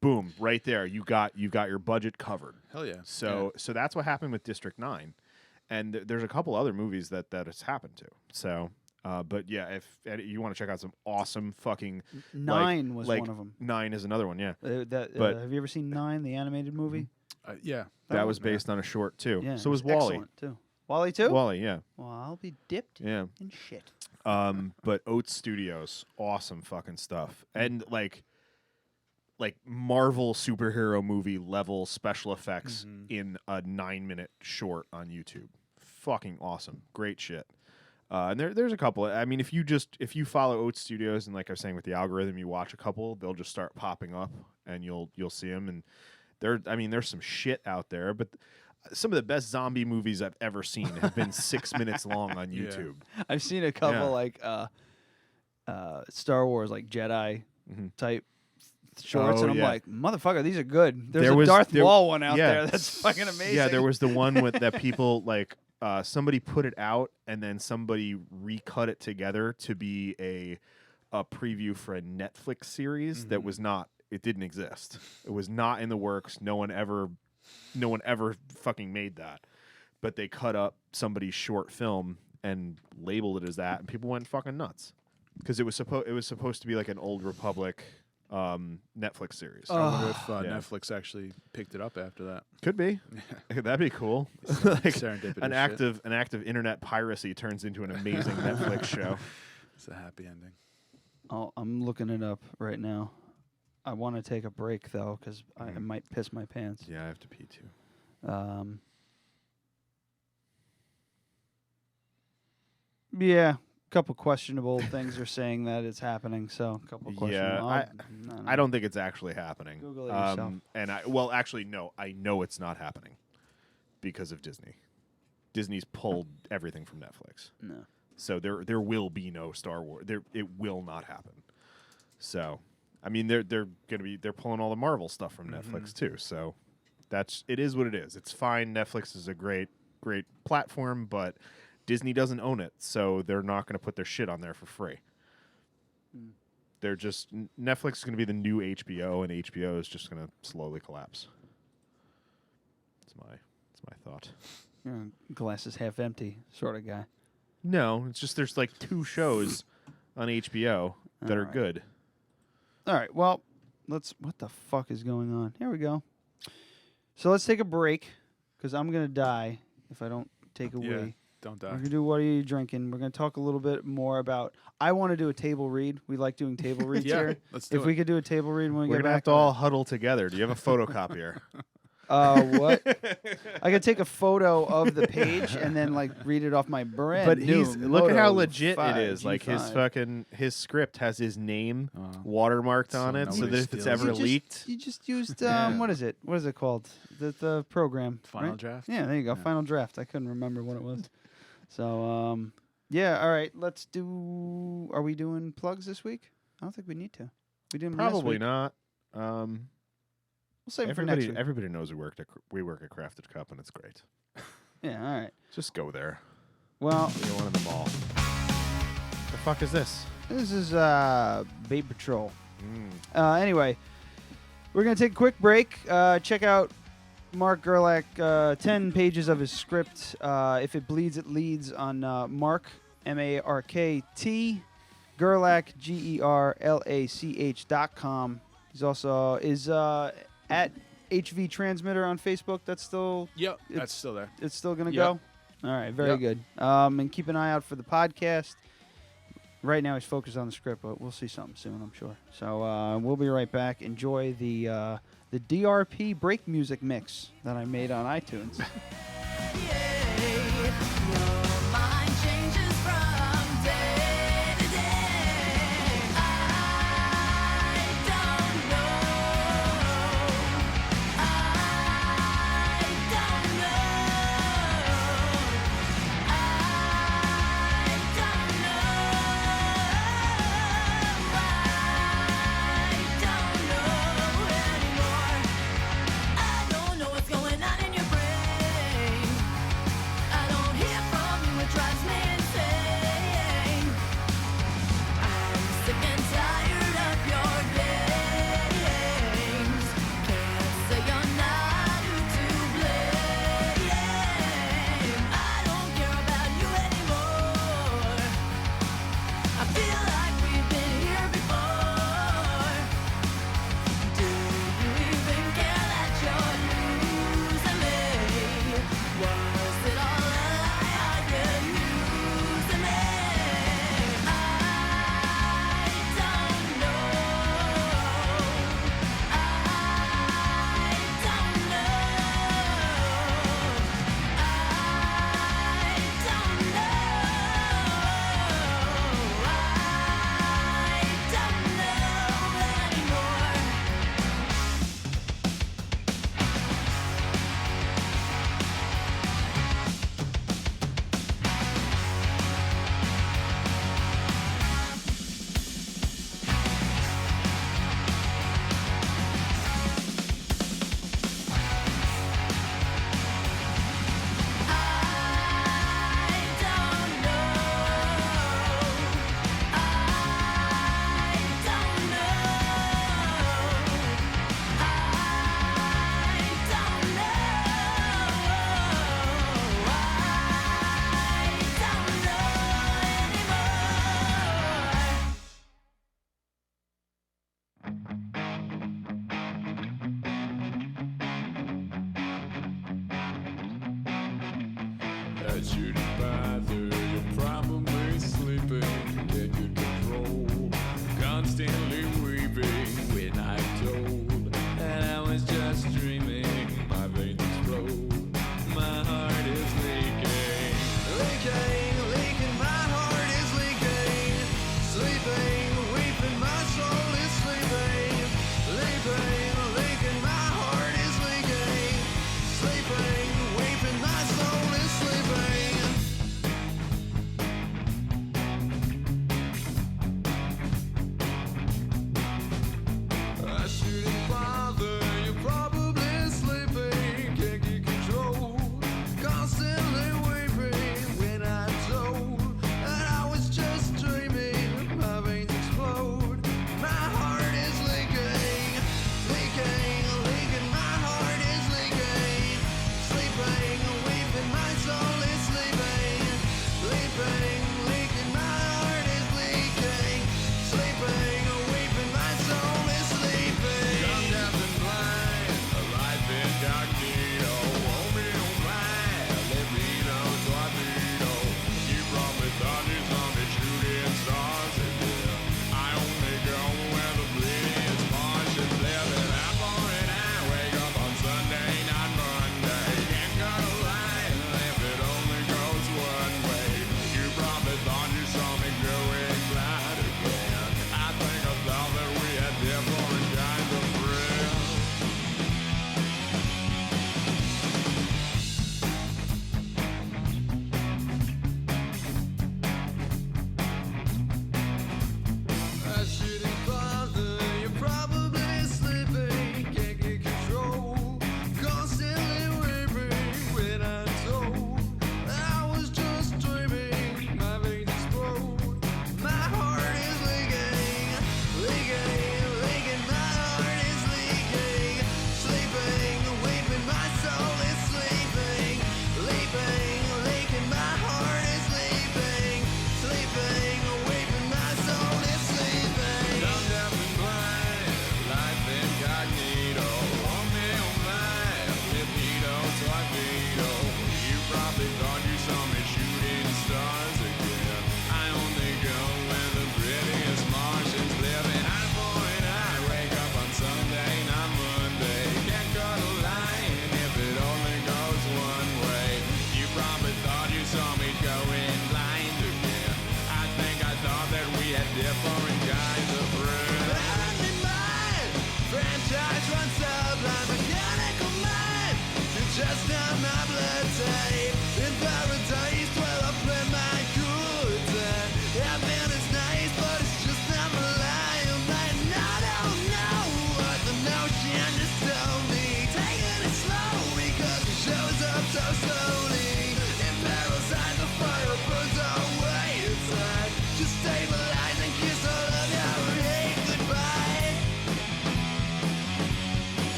boom, right there, you got your budget covered. Hell yeah. So that's what happened with District 9, and there's a couple other movies that it's happened to. So. But yeah, if you want to check out some awesome fucking 9 was one of them. 9 is another one, yeah. But have you ever seen 9, the animated movie? Yeah, that was based on a short too. Yeah, so was Wall-E too. Wall-E too? Wall-E, yeah. Well, I'll be dipped in shit. But Oats Studios, awesome fucking stuff, and like Marvel superhero movie level special effects in a 9-minute short on YouTube. Fucking awesome, great shit. And there's a couple. I mean, if you follow Oats Studios, and like I was saying with the algorithm, you watch a couple, they'll just start popping up, and you'll see them. And there's some shit out there, but some of the best zombie movies I've ever seen have been 6 minutes long on YouTube. I've seen a couple like Star Wars, like Jedi type shorts, and I'm like, motherfucker, these are good. There's a Darth Maul one out there that's fucking amazing. Yeah, there was the one with that people like somebody put it out and then somebody recut it together to be a preview for a Netflix series that was not. It didn't exist. It was not in the works. No one ever fucking made that. But they cut up somebody's short film and labeled it as that, and people went fucking nuts because it was supposed to be like an Old Republic Netflix series. I wonder if Netflix actually picked it up after that. Could be. That'd be cool. Like an active internet piracy turns into an amazing Netflix show. It's a happy ending. I'm looking it up right now. I want to take a break though because I might piss my pants. Yeah, I have to pee too. Yeah. Couple questionable things are saying that it's happening, so a couple questionable. Yeah, I don't think it's actually happening. Google it yourself. And actually, no, I know it's not happening because of Disney. Disney's pulled everything from Netflix. No, so there will be no Star Wars. It will not happen. So, I mean, they're pulling all the Marvel stuff from Netflix too. So, it is what it is. It's fine. Netflix is a great platform, but Disney doesn't own it, so they're not going to put their shit on there for free. They're just Netflix is going to be the new HBO, and HBO is just going to slowly collapse. It's my thought. You're a glass is half empty sort of guy. No, it's just there's like 2 shows on HBO that are good. All right, well, what the fuck is going on? Here we go. So let's take a break because I'm going to die if I don't take a wee. Don't die. We're going to do What Are You Drinking? We're going to talk a little bit more about... I want to do a table read. We like doing table reads here. Let's do it. If we could do a table read when we We're get going to back... have to all huddle together. Do you have a photocopier? What? I could take a photo of the page and then like read it off my brand. But new look at how Moto legit 5 it is. Like his script has his name watermarked on it, so that if it's ever leaked, you just used what is it? What is it called? The program. Final Draft. Yeah, there you go. Yeah. Final Draft. I couldn't remember what it was. So yeah. All right. Let's do. Are we doing plugs this week? I don't think we need to. We didn't. Probably not. We'll save it for next week. Everybody knows we work at Crafted Cup, and it's great. Yeah, all right. Just go there. Well, you're one of them all. The fuck is this? This is Bait Patrol. Anyway, we're gonna take a quick break. Check out Mark Gerlach, 10 pages of his script. If it bleeds, it leads on Mark MARKT Gerlach GERLACH.com. He's also at HV Transmitter on Facebook. That's still that's still there. It's still gonna go. All right, very good. And keep an eye out for the podcast. Right now he's focused on the script, but we'll see something soon, I'm sure. So we'll be right back. Enjoy the DRP break music mix that I made on iTunes. shouldn't bother. You're probably sleeping, get good control. Constantly weeping when I'm told that I was just dreaming. My veins explode. My heart is leaking, leaking. My heart is leaking, sleeping, weeping. My soul is sleeping, leaking. My heart is leaking, sleeping, weeping. My soul is sleeping. I shouldn't bother. You're probably sleeping, can't get control. Constantly weeping when I'm told that I was just dreaming. My veins explode. My heart is leaking, leaking. My heart is leaking, sleeping, weeping. My soul is sleeping, leaking. My heart is leaking, sleeping, weeping. My soul is sleeping. I'm deaf and blind, a life incognito. Oh me, oh my, let me know, torpedo. You probably thought you saw me shooting stars again. I only go where the bleeding March is living. I'm boring, I wake up on Sunday, not Monday. Can't cut a line if it only goes one way. You probably thought you saw me going blind again. I think I thought that we had different kinds of friends. I shouldn't bother. You're probably sleeping, can't get control. Constantly weeping when I'm told I was just dreaming. My veins explode. My heart is leaking, leaking. My heart is leaking, sleeping, weeping. My soul is sleeping, leaking. My heart is sleeping, weeping. My soul is sleeping. I'm deaf and blind, life incognito. Oh me, oh my, libido, torpedo. You probably thought you saw me shooting stars again. I only go where the prettiest Martians live. And I'm boring, I wake up on Sunday, not Monday. Can't cut a line if it only goes one way. You probably thought you saw me going blind again. I think I thought that we had different kinds of friends. Enemy mind, franchise runs sublime, mechanical mind. You're just not my blood type. In paradise, well I play my good time. Heaven is nice, but it's just not my life. And I don't know what the notion is told me. Taking it slow because it shows up so slowly. In parasite, the fire burns away inside. Just stabilize and kiss all of your hate goodbye.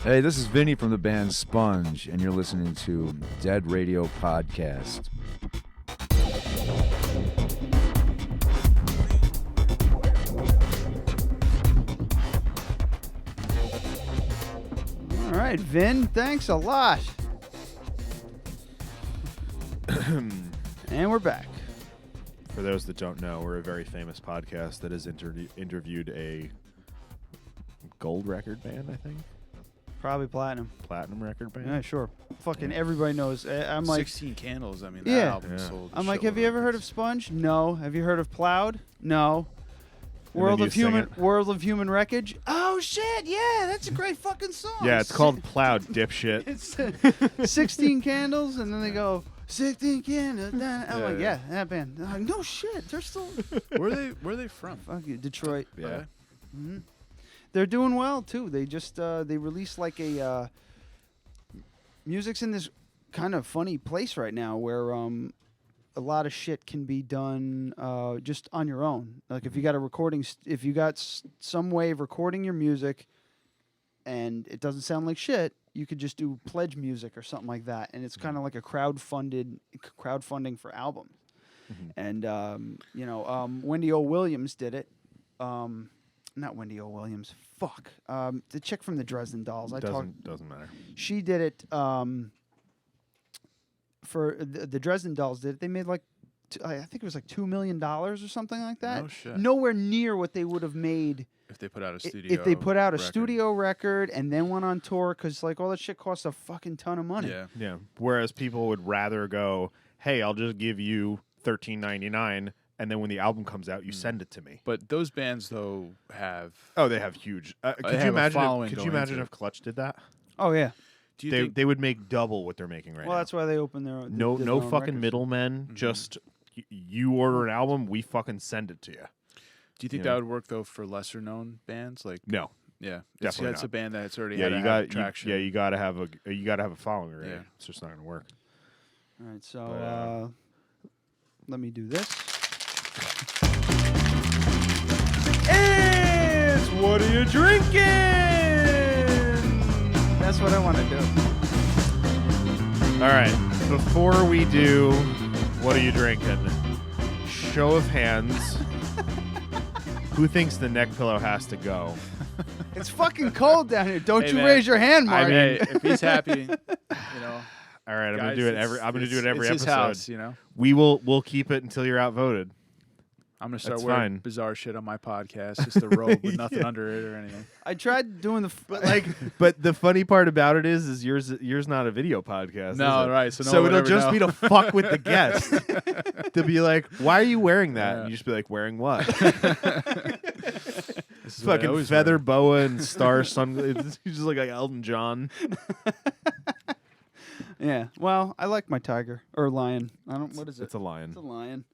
Hey, this is Vinny from the band Sponge, and you're listening to Dead Radio Podcast. All right, Vin, thanks a lot. And we're back. For those that don't know, we're a very famous podcast that has interviewed a gold record band, I think. Probably platinum. Platinum record band? Yeah, sure. Fucking everybody knows. I'm like 16 Candles. I mean, yeah. that album sold. I'm like, have you ever heard of Sponge? No. Have you heard of Plowed? No. World of Human Wreckage? Oh shit! Yeah, that's a great fucking song. Yeah, it's called Plowed, dipshit. It's 16 Candles, and then they go 16 Candles. I'm like, yeah, that band. I'm like, no shit, they're still. Where are they from? Fuck you, Detroit. Yeah. Okay. Mm-hmm. They're doing well too. They just they released like a music's in this kind of funny place right now where a lot of shit can be done just on your own. Like if you got a recording, if you got some way of recording your music, and it doesn't sound like shit, you could just do pledge music or something like that, and it's kind of like a crowdfunding for albums. And Wendy O. Williams did it. Not Wendy O. Williams. Fuck. The chick from the Dresden Dolls. Doesn't matter. She did it. For the Dresden Dolls did it. They made like, I think it was like $2 million or something like that. No shit. Nowhere near what they would have made if they put out a studio. If they put out a record. studio record and then went on tour, because like all that shit costs a fucking ton of money. Yeah. Whereas people would rather go, hey, I'll just give you $13.99, and then when the album comes out, you send it to me. But those bands though have they have huge. Could you imagine if Clutch did that? Oh yeah. They would make double what they're making right now. Well, that's why they opened their own. No their own fucking records. middlemen. Just you order an album, we fucking send it to you. Do you think that would work though for lesser known bands? Like no. Yeah, Definitely that's not. a band that's already you had traction. you gotta have a following. Right? Yeah. It's just not gonna work. All right, so let me do this. It's what are you drinking? That's what I want to do. All right, before we do what are you drinking? Show of hands. Who thinks the neck pillow has to go? It's fucking cold down here. Don't you man. raise your hand, Mark. Hey, if he's happy, All right, I'm guys, gonna do it every. I'm gonna do it every it's episode. his house, We'll keep it until you're outvoted. I'm gonna start That's wearing fine. bizarre shit on my podcast, just a robe with nothing under it or anything. I tried doing the But the funny part about it is yours not a video podcast. No, is it? right? So, no so one it'll would just ever be know. to fuck with the guest. To be like, why are you wearing that? And you just be like, wearing what? This is what I Fucking always feather wear. boa and star sun. He's just like Elton John. Yeah. Well, I like my tiger or lion. I don't. What is it? It's a lion. It's a lion.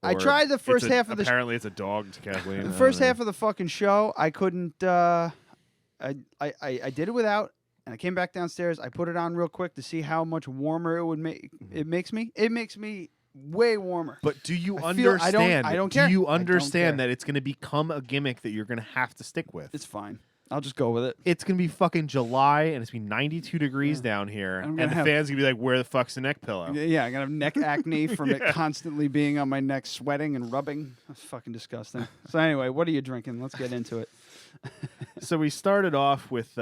I Or tried the first half of the. Apparently, it's a dog to Kathleen. The first half of the fucking show, I couldn't. I did it without, and I came back downstairs. I put it on real quick to see how much warmer it would make. It makes me. It makes me way warmer. But do you I feel- understand? I don't care. Do you I don't understand care. that it's going to become a gimmick that you're going to have to stick with? It's fine. I'll just go with it. It's going to be fucking July, and it's going to be 92 degrees down here, I'm and gonna the have- fans going to be like, where the fuck's the neck pillow? Yeah, I'm gonna have neck acne from it constantly being on my neck, sweating and rubbing. That's fucking disgusting. So anyway, what are you drinking? Let's get into it. So we started off with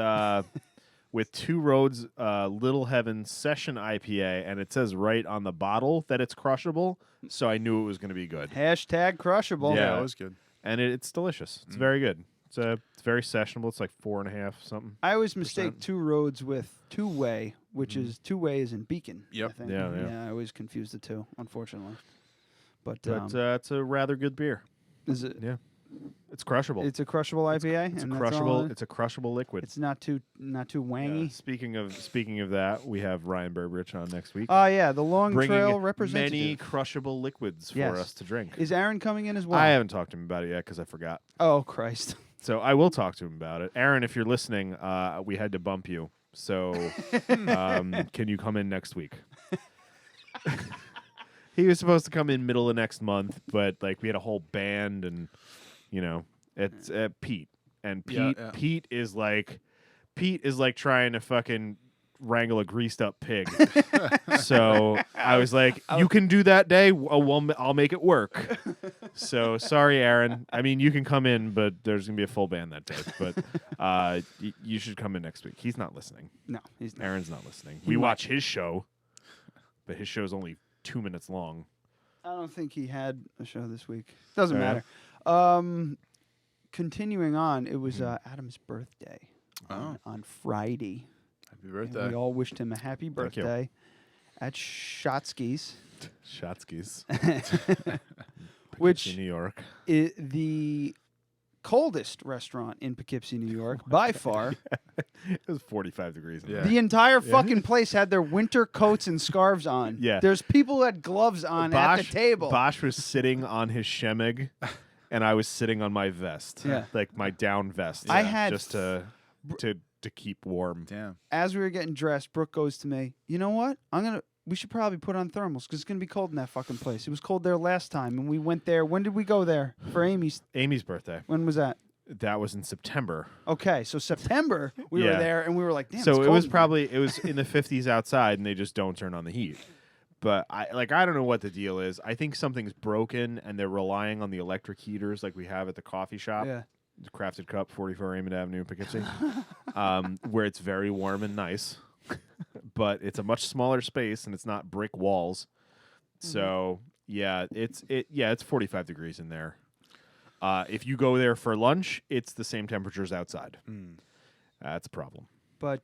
Two Roads Little Heaven Session IPA, and it says right on the bottle that it's crushable, so I knew it was going to be good. Hashtag crushable. Yeah, it was good. And it's delicious. It's very good. It's very sessionable. It's like 4.5 something. I always mistake Two Roads with Two Way, which is Two Way is in Beacon. Yep. I think. Yeah. I always confuse the two, unfortunately. But it's a rather good beer. is it? Yeah, it's crushable. It's a crushable IPA. It's a and that's crushable. all It's a crushable liquid. It's not too wangy. Yeah. Speaking of that, we have Ryan Burbridge on next week. Oh yeah, the Long bringing Trail representative. many crushable liquids for us to drink. Is Aaron coming in as well? I haven't talked to him about it yet because I forgot. Oh Christ. So I will talk to him about it. Aaron, if you're listening, we had to bump you. So can you come in next week? He was supposed to come in middle of next month, but like we had a whole band, and it's Pete. And Pete is like trying to fucking wrangle a greased up pig. So I was like, you can do that day. I'll make it work. So sorry, Aaron. I mean, you can come in, but there's gonna be a full band that day. But you should come in next week. He's not listening. No, he's not. Aaron's not listening. We watch his show, but his show's only 2 minutes long. I don't think he had a show this week. Doesn't Oh, matter. Continuing on, it was Adam's birthday on Friday. Happy birthday. And we all wished him a happy Thank you. birthday at Shotsky's. Shotsky's. Which in New York. is the coldest restaurant in Poughkeepsie, New York, by far. It was 45 degrees. In there. The entire fucking place had their winter coats and scarves on. Yeah. There's people who had gloves on at the table. Bosch was sitting on his shemig, and I was sitting on my vest. Yeah. Like my down vest. I had just to keep warm. Damn. As we were getting dressed, Brooke goes to me, you know what? We should probably put on thermals because it's going to be cold in that fucking place. It was cold there last time, and we went there. When did we go there? For Amy's birthday. When was that? That was in September. Okay, so September we were Yeah. there and we were like, damn. So it's it cold was in probably it was in the 50s outside, and they just don't turn on the heat. But I don't know what the deal is. I think something's broken, and they're relying on the electric heaters like we have at the coffee shop. Yeah. Crafted Cup, 44 Raymond Avenue, Poughkeepsie, where it's very warm and nice, but it's a much smaller space and it's not brick walls. So it's 45 degrees in there. If you go there for lunch, it's the same temperatures outside. That's a problem. But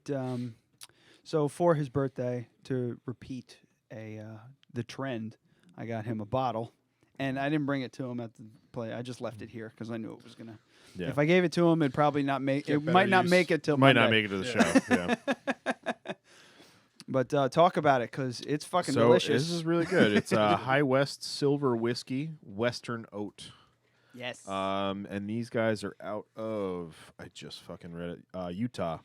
so for his birthday, to repeat the trend, I got him a bottle, and I didn't bring it to him at the play. I just left it here because I knew it was gonna. Yeah. If I gave it to him, it'd probably not make. It might not make it till. Might Monday. not make it to the show. Yeah. But talk about it because it's fucking So delicious. this is really good. It's High West Silver Whiskey, Western Oat. Yes. And these guys are out of, I just fucking read it, Utah.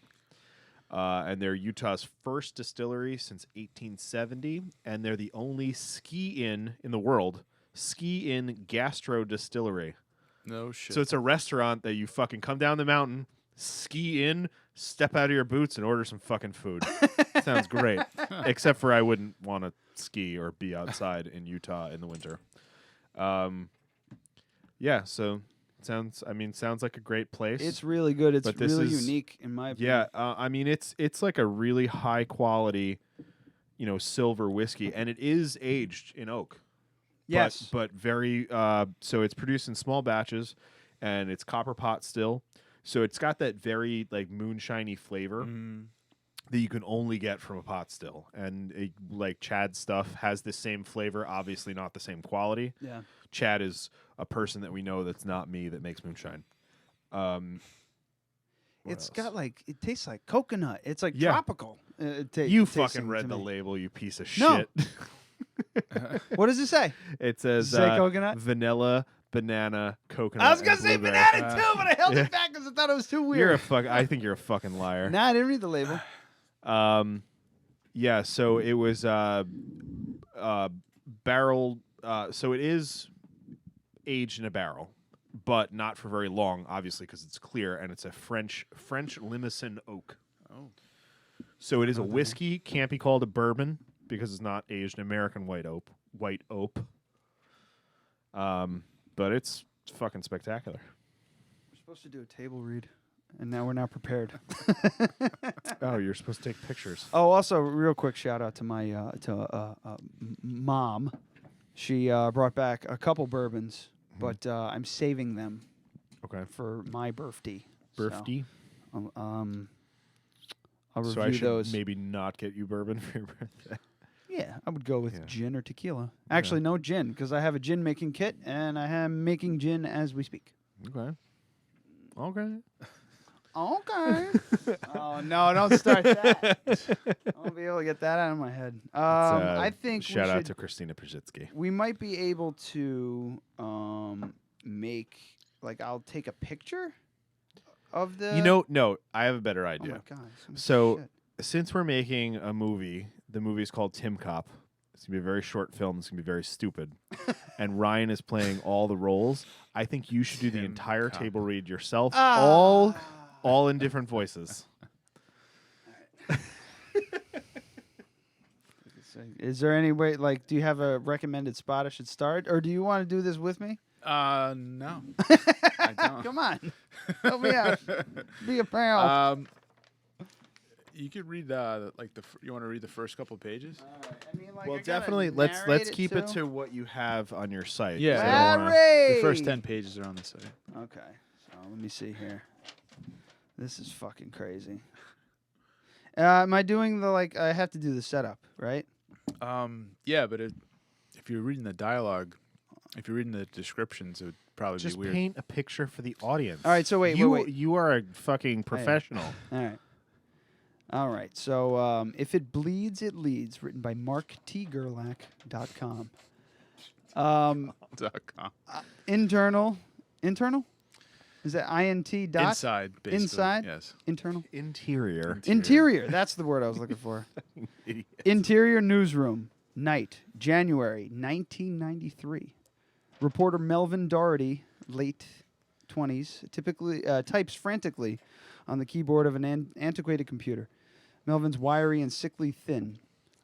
And they're Utah's first distillery since 1870, and they're the only ski-in the world, ski-in gastro distillery. No shit. So it's a restaurant that you fucking come down the mountain, ski in, step out of your boots, and order some fucking food. Sounds great. Except for I wouldn't want to ski or be outside in Utah in the winter. Yeah, so sounds like a great place. It's really good. It's But this really is- unique in my opinion. Yeah, I mean it's like a really high quality, silver whiskey, and it is aged in oak. Yes. but very. So it's produced in small batches, and it's copper pot still. So it's got that very like moonshiny flavor that you can only get from a pot still, and like Chad's stuff has the same flavor. Obviously, not the same quality. Yeah. Chad is a person that we know that's not me that makes moonshine. It's got like it tastes like coconut. It's like Yeah. tropical. You fucking read the label, you piece of No. shit. What does it say? It says Does it say coconut? vanilla, banana, coconut. I was gonna and say blueberry. banana too, but I held yeah. it back because I thought it was too You're weird. I think you're a fucking liar. Nah, I didn't read the label. Yeah. So it was barrel. So it is aged in a barrel, but not for very long, obviously, because it's clear, and it's a French Limousin oak. Oh. So it is a whiskey. Can't be called a bourbon because it's not aged in American white oak. But it's fucking spectacular. We're supposed to do a table read, and now we're not prepared. Oh, you're supposed to take pictures. Oh, also, real quick shout out to my mom. She brought back a couple bourbons, but I'm saving them. Okay. For my birthday. Birthday? So, I'll review So I should those. maybe not get you bourbon for your birthday. Yeah, I would go with gin or tequila. Actually, no gin, because I have a gin making kit, and I am making gin as we speak. Okay. Okay. Oh, no, don't start that. I won't be able to get that out of my head. I think shout we out should, to Christina Pajitsky. we might be able to make, like, I'll take a picture of the... No, I have a better idea. Oh, my God. So, since we're making a movie, the movie is called Tim Cop. It's going to be a very short film. It's going to be very stupid. And Ryan is playing all the roles. I think you should do the entire table read yourself, all in different voices. Is there any way, like, do you have a recommended spot I should start? Or do you want to do this with me? No. I don't. Come on. Help me out. Be a pal. You could read you want to read the first couple pages? Well, definitely let's keep it to what you have on your site. Yeah. Narrate! The first 10 pages are on the site. Okay. So let me see here. This is fucking crazy. Am I doing I have to do the setup, right? Yeah, but if you're reading the dialogue, if you're reading the descriptions, it would probably Just be weird. paint a picture for the audience. All right, so wait. You are a fucking professional. All right. So If It Bleeds, It Leads, written by marktgerlach.com. Internal? Is that INT dot? Inside, basically. Inside? Yes. Internal? Interior. That's the word I was looking for. Interior Newsroom. Night. January 1993. Reporter Melvin Doherty, late 20s, typically types frantically on the keyboard of an antiquated computer. Melvin's wiry and sickly thin.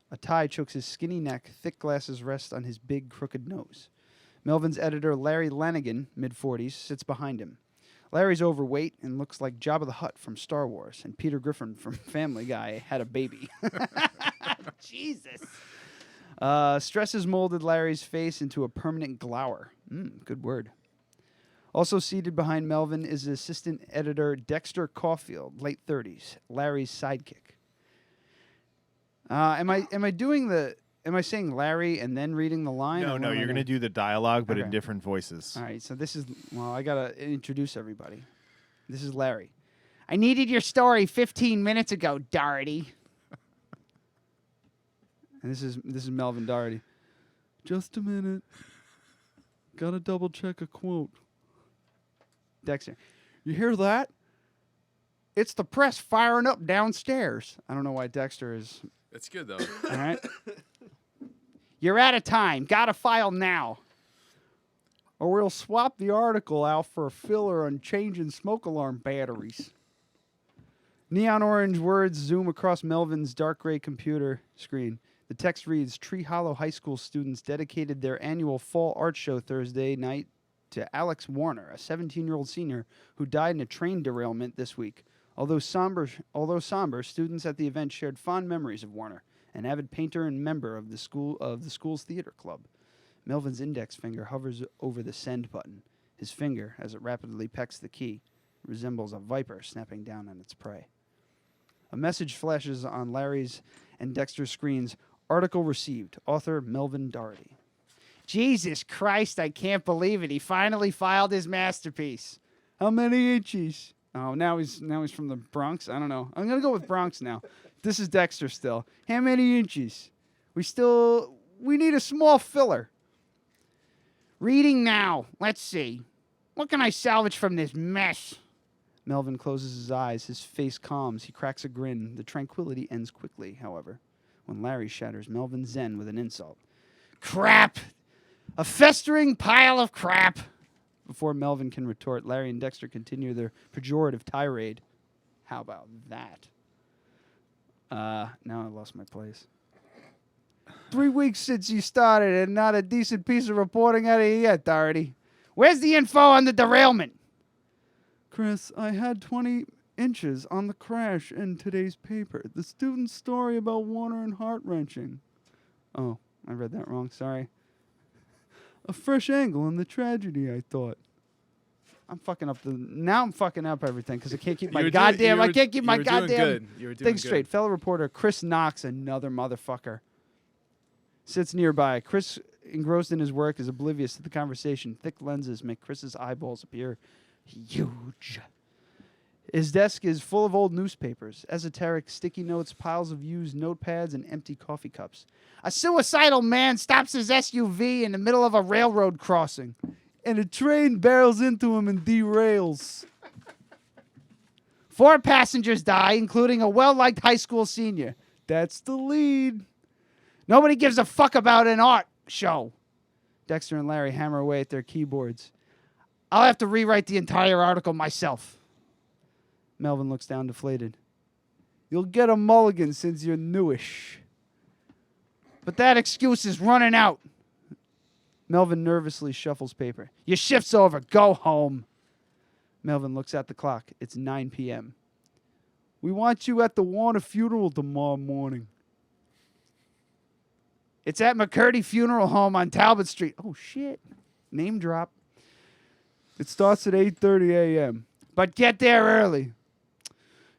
A tie chokes his skinny neck. Thick glasses rest on his big, crooked nose. Melvin's editor, Larry Lanigan, mid-40s, sits behind him. Larry's overweight and looks like Jabba the Hutt from Star Wars, and Peter Griffin from Family Guy had a baby. Jesus. Stress has molded Larry's face into a permanent glower. Good word. Also seated behind Melvin is assistant editor Dexter Caulfield, late 30s, Larry's sidekick. Am I saying Larry and then reading the line? No, you're going to do the dialogue, but in different voices. All right, so this is, I got to introduce everybody. This is Larry. I needed your story 15 minutes ago, Doherty. And this is Melvin Doherty. Just a minute. Got to double check a quote. Dexter. You hear that? It's the press firing up downstairs. I don't know why Dexter is. It's good, though. All right. You're out of time. Got to file now. Or we'll swap the article out for a filler on changing smoke alarm batteries. Neon orange words zoom across Melvin's dark gray computer screen. The text reads, Tree Hollow High School students dedicated their annual fall art show Thursday night to Alex Warner, a 17-year-old senior who died in a train derailment this week. Although somber, students at the event shared fond memories of Warner, an avid painter and member of the school's theater club. Melvin's index finger hovers over the send button. His finger, as it rapidly pecks the key, resembles a viper snapping down on its prey. A message flashes on Larry's and Dexter's screens. Article received. Author Melvin Doherty. Jesus Christ, I can't believe it. He finally filed his masterpiece. How many inches? Oh, now he's from the Bronx. I don't know. I'm going to go with Bronx now. This is Dexter still. How many inches? We need a small filler. Reading now. Let's see. What can I salvage from this mess? Melvin closes his eyes. His face calms. He cracks a grin. The tranquility ends quickly, however, when Larry shatters Melvin's zen with an insult. Crap! A festering pile of crap! Before Melvin can retort, Larry and Dexter continue their pejorative tirade. How about that? Now I lost my place. 3 weeks since you started and not a decent piece of reporting out of you yet, Doherty. Where's the info on the derailment? Chris, I had 20 inches on the crash in today's paper. The student's story about Warner and heart-wrenching. Oh, I read that wrong. Sorry. A fresh angle in the tragedy, I thought. I'm fucking up everything because I can't keep my goddamn thing straight. Fellow reporter Chris Knox, another motherfucker, sits nearby. Chris, engrossed in his work, is oblivious to the conversation. Thick lenses make Chris's eyeballs appear huge. His desk is full of old newspapers, esoteric sticky notes, piles of used notepads, and empty coffee cups. A suicidal man stops his SUV in the middle of a railroad crossing, and a train barrels into him and derails. 4 passengers die, including a well-liked high school senior. That's the lead. Nobody gives a fuck about an art show. Dexter and Larry hammer away at their keyboards. I'll have to rewrite the entire article myself. Melvin looks down deflated. You'll get a mulligan since you're newish. But that excuse is running out. Melvin nervously shuffles paper. Your shift's over. Go home. Melvin looks at the clock. It's 9 p.m. We want you at the Warner funeral tomorrow morning. It's at McCurdy Funeral Home on Talbot Street. Oh, shit. Name drop. It starts at 8:30 a.m. But get there early.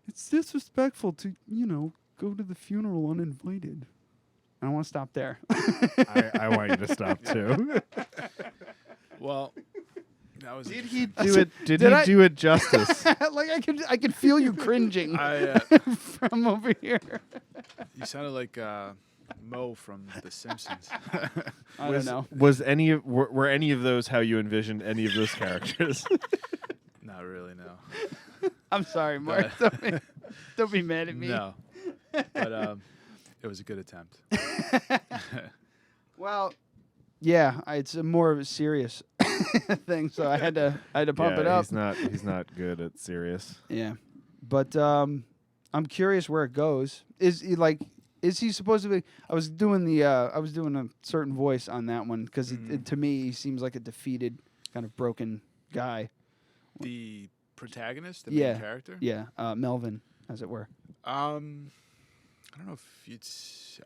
It's disrespectful to, go to the funeral uninvited. I don't want to stop there. I want you to stop too. Well, that was. Did he do it? Did he do it justice? Like I could feel you cringing from over here. You sounded like Mo from The Simpsons. I don't know. Were any of those how you envisioned any of those characters? Not really, no. I'm sorry, Mark. Don't be mad at me. No, but it was a good attempt. Well, yeah, it's more of a serious thing, so I had to pump it up. He's not good at serious. Yeah, but I'm curious where it goes. Is he supposed to be? I was doing a certain voice on that one because to me he seems like a defeated, kind of broken guy. The protagonist, the main character. Yeah, Melvin, as it were. I don't know if it's.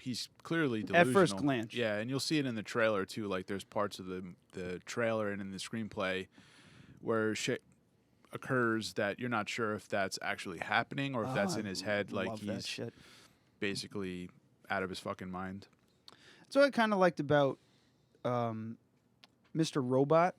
He's clearly delusional. At first glance. Yeah, and you'll see it in the trailer too. Like there's parts of the trailer and in the screenplay where shit occurs that you're not sure if that's actually happening or if that's in his head. Like he's basically out of his fucking mind. That's what I kind of liked about Mr. Robot.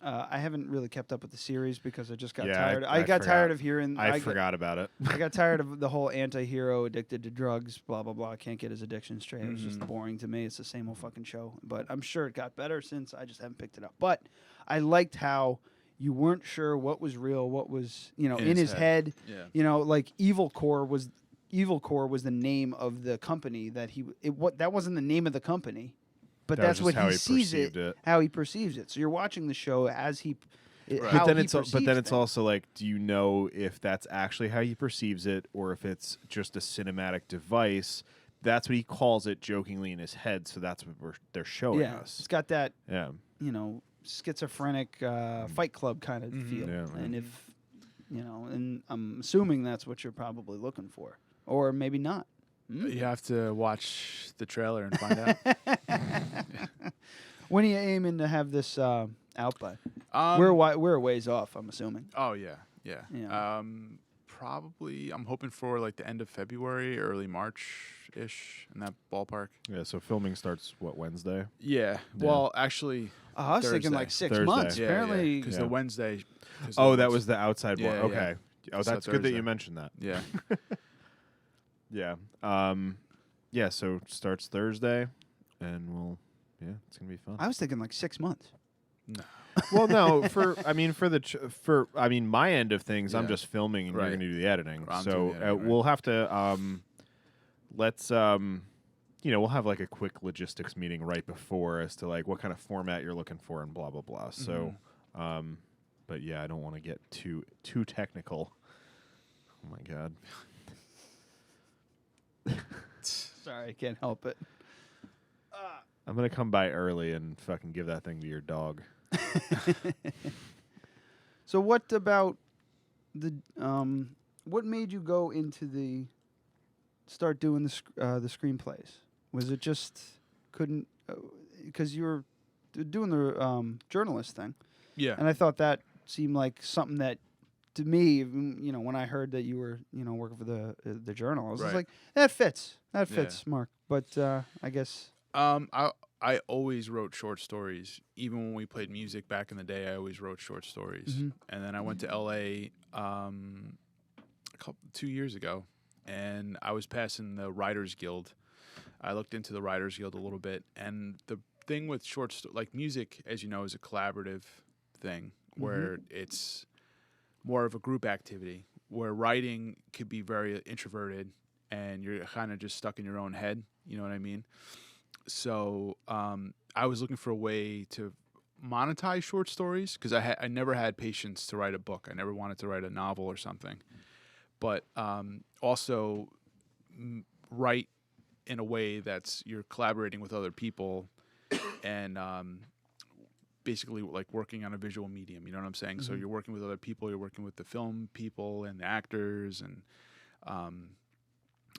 I haven't really kept up with the series because I just got tired. I got tired of hearing. I forgot about it. I got tired of the whole anti-hero addicted to drugs, blah, blah, blah. Can't get his addiction straight. It was just boring to me. It's the same old fucking show. But I'm sure it got better since I just haven't picked it up. But I liked how you weren't sure what was real, what was, in his head. Yeah. Like Evil Core was the name of the company that that wasn't the name of the company. But that's what he sees it, how he perceives it. So you're watching the show as he, but then it's also like, do you know if that's actually how he perceives it, or if it's just a cinematic device? That's what he calls it jokingly in his head. So that's what they're showing us. It's got that, schizophrenic Fight Club kind of feel. Yeah, and if, and I'm assuming that's what you're probably looking for, or maybe not. You have to watch the trailer and find out. When are you aiming to have this out by? We're a ways off, I'm assuming. Oh, yeah. Probably, I'm hoping for like the end of February, early March-ish, in that ballpark. Yeah, so filming starts, Wednesday? Yeah. Well, actually, I was thinking like 6 months. Yeah, apparently. Because the Wednesday. That was the outside one. Yeah, okay. yeah. Oh, that's good that you mentioned that. Yeah. Yeah. So it starts Thursday, and it's gonna be fun. I was thinking like 6 months. No. Well, no. My end of things, I'm just filming, and you're gonna do the editing. We'll have to let's we'll have like a quick logistics meeting right before as to like what kind of format you're looking for and blah blah blah. So, but yeah, I don't want to get too technical. Oh my god. Sorry, I can't help it. I'm gonna come by early and fucking give that thing to your dog. So what about the what made you go into start doing the screenplays? Was it just couldn't because you were doing the journalist thing? Yeah. And I thought that seemed like something that, to me, when I heard that you were, working for the Journal, I was just like, that fits, Mark. But I guess I always wrote short stories. Even when we played music back in the day, I always wrote short stories. And then I went to LA 2 years ago, and I was passing the Writers Guild. I looked into the Writers Guild a little bit, and the thing with like music, as you know, is a collaborative thing where it's more of a group activity, where writing could be very introverted and you're kind of just stuck in your own head. You know what I mean? So I was looking for a way to monetize short stories because I never had patience to write a book. I never wanted to write a novel or something. But also write in a way that's you're collaborating with other people and basically like working on a visual medium, you know what I'm saying? So you're working with other people, you're working with the film people and the actors, and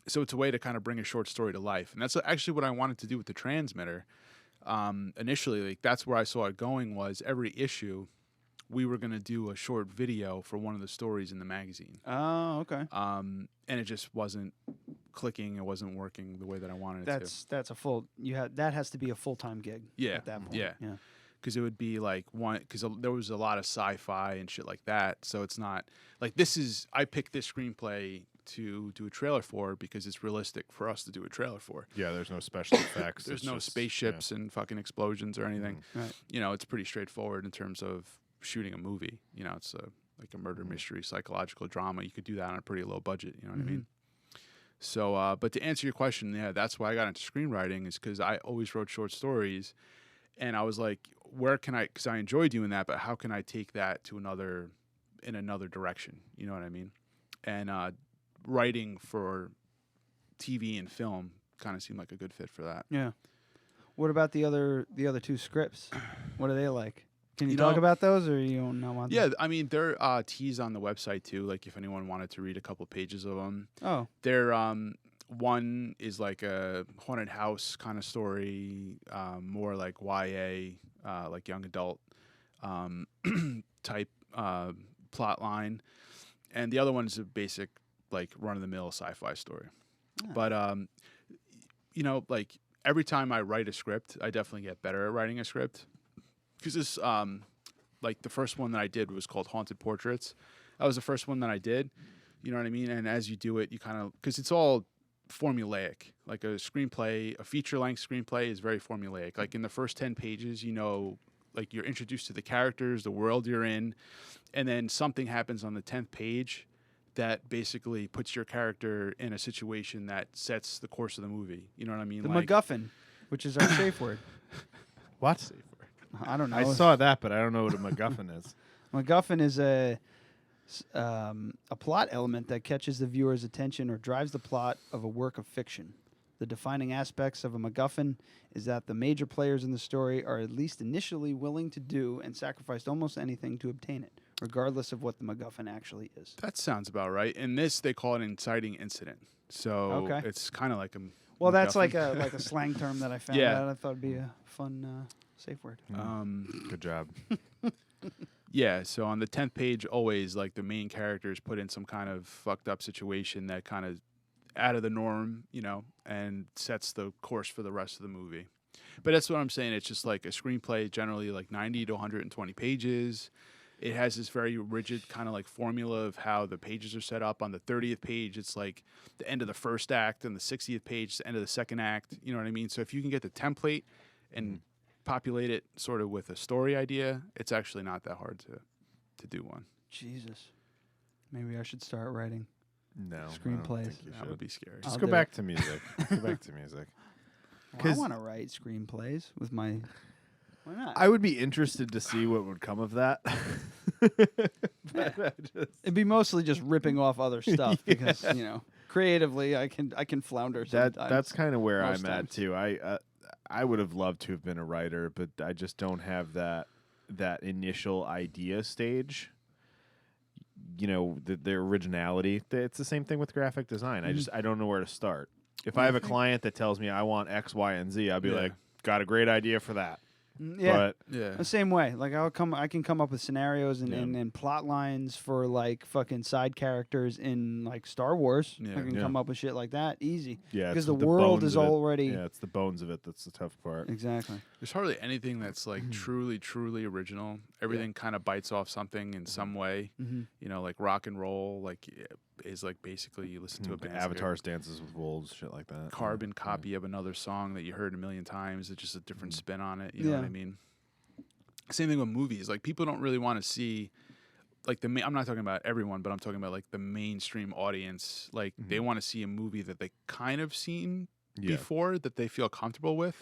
so it's a way to kind of bring a short story to life. And that's actually what I wanted to do with the Transmitter. Initially, like that's where I saw it going, was every issue we were going to do a short video for one of the stories in the magazine. Oh, okay. And it just wasn't clicking, it wasn't working the way that I wanted it to. That's a full, that has to be a full-time gig at that point. Yeah. Because it would be like because there was a lot of sci-fi and shit like that. So it's not like I picked this screenplay to do a trailer for because it's realistic for us to do a trailer for. Yeah, there's no special effects. There's no spaceships and fucking explosions or anything. Right. It's pretty straightforward in terms of shooting a movie. It's like a murder mystery, psychological drama. You could do that on a pretty low budget. You know what I mean? So, but to answer your question, that's why I got into screenwriting, is because I always wrote short stories. And I was like, where can I? Because I enjoy doing that, but how can I take that to another direction? You know what I mean? And writing for TV and film kind of seemed like a good fit for that. Yeah. What about the other two scripts? What are they like? Can you talk about those, or you don't know? Yeah, I mean, they're teased on the website too. Like if anyone wanted to read a couple pages of them. Oh. They're one is like a haunted house kind of story, more like YA, like young adult type plot line, and the other one is a basic like run of the mill sci-fi story. Oh. But you know, like every time I write a script, I definitely get better at writing a script. Because this, like the first one that I did was called Haunted Portraits. That was the first one that I did. You know what I mean? And as you do it, you kind of, because it's all formulaic. Like a screenplay, a feature-length screenplay is very formulaic. Like in the first 10 pages, you know, like you're introduced to the characters, the world you're in, and then something happens on the 10th page that basically puts your character in a situation that sets the course of the movie. You know what I mean? The like, MacGuffin, which is our safe word. What? Safe word. I don't know. I saw that, but I don't know what a MacGuffin is. MacGuffin is a plot element that catches the viewer's attention or drives the plot of a work of fiction. The defining aspects of a MacGuffin is that the major players in the story are at least initially willing to do and sacrifice almost anything to obtain it, regardless of what the MacGuffin actually is. That sounds about right. In this, they call it an inciting incident. So Okay. it's kind of like a Well, that's MacGuffin. like a slang term that I found Yeah. out. I thought it'd be a fun safe word. Good job. Yeah, so on the 10th page, always like the main characters put in some kind of fucked up situation that kind of out of the norm, you know, and sets the course for the rest of the movie. But that's what I'm saying. It's just like a screenplay, generally like 90 to 120 pages. It has this very rigid kind of like formula of how the pages are set up. On the 30th page, it's like the end of the first act, and the 60th page, the end of the second act. You know what I mean? So if you can get the template and populate it sort of with a story idea, it's actually not that hard to do one. Jesus. Maybe I should start writing No, screenplays. That would be scary. Just I'll go do back it. to music. Go back to music. Well, I want to write screenplays with my... Why not? I would be interested to see what would come of that. It'd be mostly just ripping off other stuff because, you know, creatively I can flounder sometimes. That's kind of where Most I'm at times. too. I would have loved to have been a writer, but I just don't have that initial idea stage. You know, the originality. It's the same thing with graphic design. I don't know where to start. If I have a client that tells me I want X, Y, and Z, I'll be like, got a great idea for that. Yeah, But the same way. Like I can come up with scenarios and plot lines for like fucking side characters in like Star Wars. Yeah. I can come up with shit like that easy. yeah, because it's the world bones is of it. already Yeah, it's the bones of it that's the tough part. exactly. There's hardly anything that's like truly original. Everything kind of bites off something in some way. Mhm. You know, like rock and roll, like is like basically you listen to a band. Avatar's Dances with Wolves, shit like that. Carbon copy of another song that you heard a million times. It's just a different spin on it. You know what I mean? Same thing with movies. Like people don't really want to see, like I'm not talking about everyone, but I'm talking about like the mainstream audience. Like they want to see a movie that they kind of seen before that they feel comfortable with,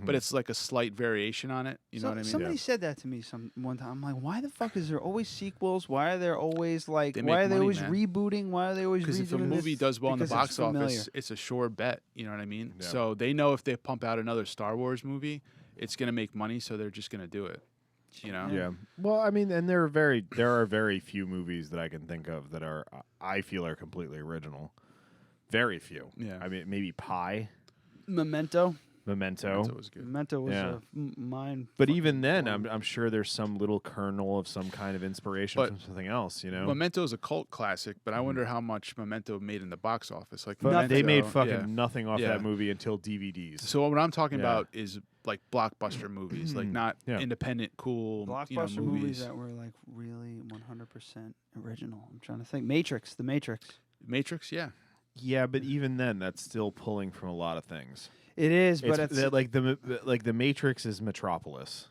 but it's like a slight variation on it. You know what I mean? Somebody said that to me one time. I'm like, why the fuck is there always sequels? Why are there always like? They Why make are they money, always man. rebooting? Why are they always redoing Because if a movie this? does well in the Because it's box office, familiar. it's a sure bet. You know what I mean? Yeah. So they know if they pump out another Star Wars movie, it's going to make money, so they're just going to do it. You know? Yeah. Well, I mean, and there are very few movies that I can think of that are I feel are completely original. Very few. Yeah. I mean, maybe Pi, Memento. Memento. was good. Memento was Yeah. mine. But even then, I'm sure there's some little kernel of some kind of inspiration But from something else. You know, Memento is a cult classic, but I wonder how much Memento made in the box office. Like but Memento, they made fucking yeah. nothing off Yeah. that movie until DVDs. So what I'm talking Yeah. about is like blockbuster movies, like not Yeah. independent, cool Blockbuster movies. movies that were like really 100% original. I'm trying to think. The Matrix. Matrix, yeah. Yeah, but even then, that's still pulling from a lot of things. It is, but it's like the Matrix is Metropolis.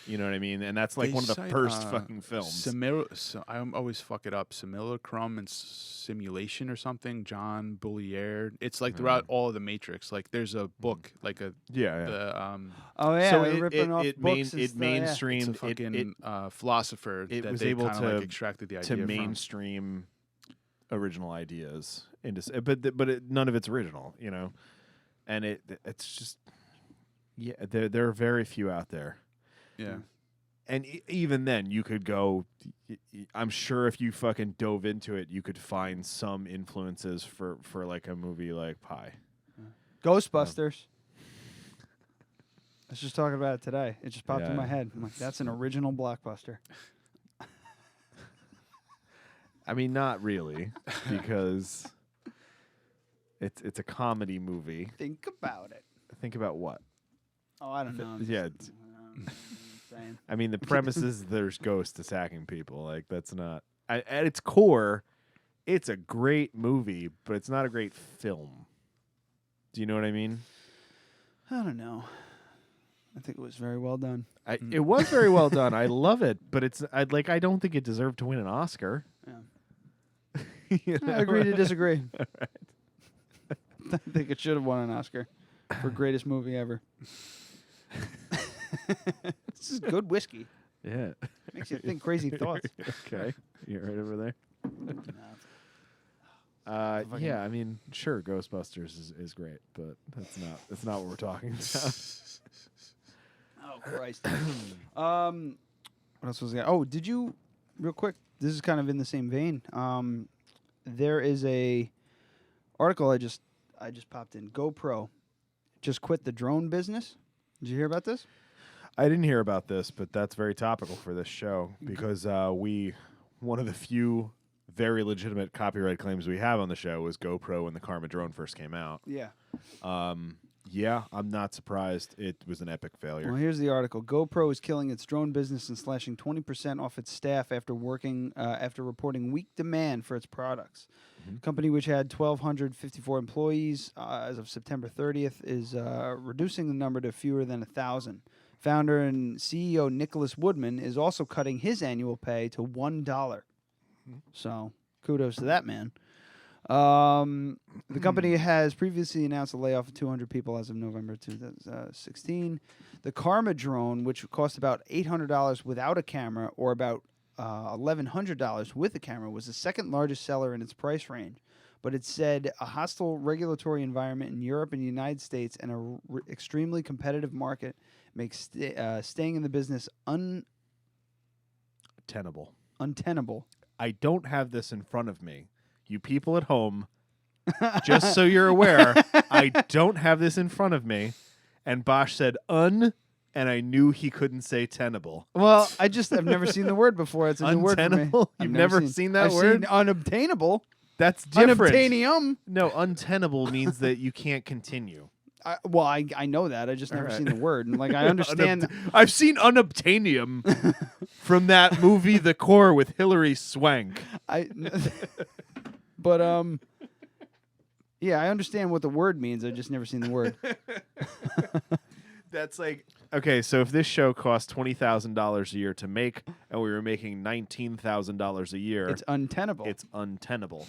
You know what I mean? And that's like They one of the cite, first fucking films. I always fuck it up. Simulacrum and Simulation or something. John Boulier. It's like throughout all of the Matrix. Like there's a book, like a Oh yeah, So they're ripping off books. it mainstreamed. It's a fucking philosopher It that was they able kinda, to like extracted the idea to from. mainstream original ideas into, but none of it's original, you know. And it's just there are very few out there. Yeah. And even then, you could go. I'm sure if you fucking dove into it, you could find some influences for like a movie like Pi. Ghostbusters. I was just talking about it today. It just popped in my head. I'm like, that's an original blockbuster. I mean, not really, because it's a comedy movie. Think about it. Think about what? Oh, I don't know. Yeah. I mean, the premise is there's ghosts attacking people. Like, that's not... at its core, it's a great movie, but it's not a great film. Do you know what I mean? I don't know. I think it was very well done. It was very well done. I love it, but I don't think it deserved to win an Oscar. Yeah. I agree to disagree. All right. I think it should have won an Oscar for greatest movie ever. This is good whiskey. Yeah. Makes you think crazy thoughts. Okay. You're right over there. Yeah, I mean, sure, Ghostbusters is great, but that's not what we're talking about. Oh Christ. What else was there? Oh, did you real quick? This is kind of in the same vein. There is a article I just popped in. GoPro just quit the drone business. Did you hear about this? I didn't hear about this, but that's very topical for this show because one of the few very legitimate copyright claims we have on the show was GoPro when the Karma drone first came out. Yeah. Yeah, I'm not surprised. It was an epic failure. Well, here's the article. GoPro is killing its drone business and slashing 20% off its staff after reporting weak demand for its products. The company, which had 1,254 employees as of September 30th, is reducing the number to fewer than 1,000. Founder and CEO Nicholas Woodman is also cutting his annual pay to $1. So, kudos to that man. The company has previously announced a layoff of 200 people as of November 2016. The Karma drone, which cost about $800 without a camera or about $1,100 with a camera, was the second largest seller in its price range. But it said a hostile regulatory environment in Europe and the United States and an extremely competitive market makes staying in the business untenable. I don't have this in front of me. You people at home, just so you're aware, I don't have this in front of me. And Bosch said and I knew he couldn't say tenable. Well, I've never seen the word before. It's a new word for me. Untenable? You've never seen that I've word? seen unobtainable. That's different. Unobtainium. No, untenable means that you can't continue. I know that. I just never seen the word. And, like, I understand. I've seen unobtainium from that movie The Core with Hilary Swank. But yeah, I understand what the word means. I've just never seen the word. That's like, okay, so if this show cost $20,000 a year to make, and we were making $19,000 a year, it's untenable. It's untenable.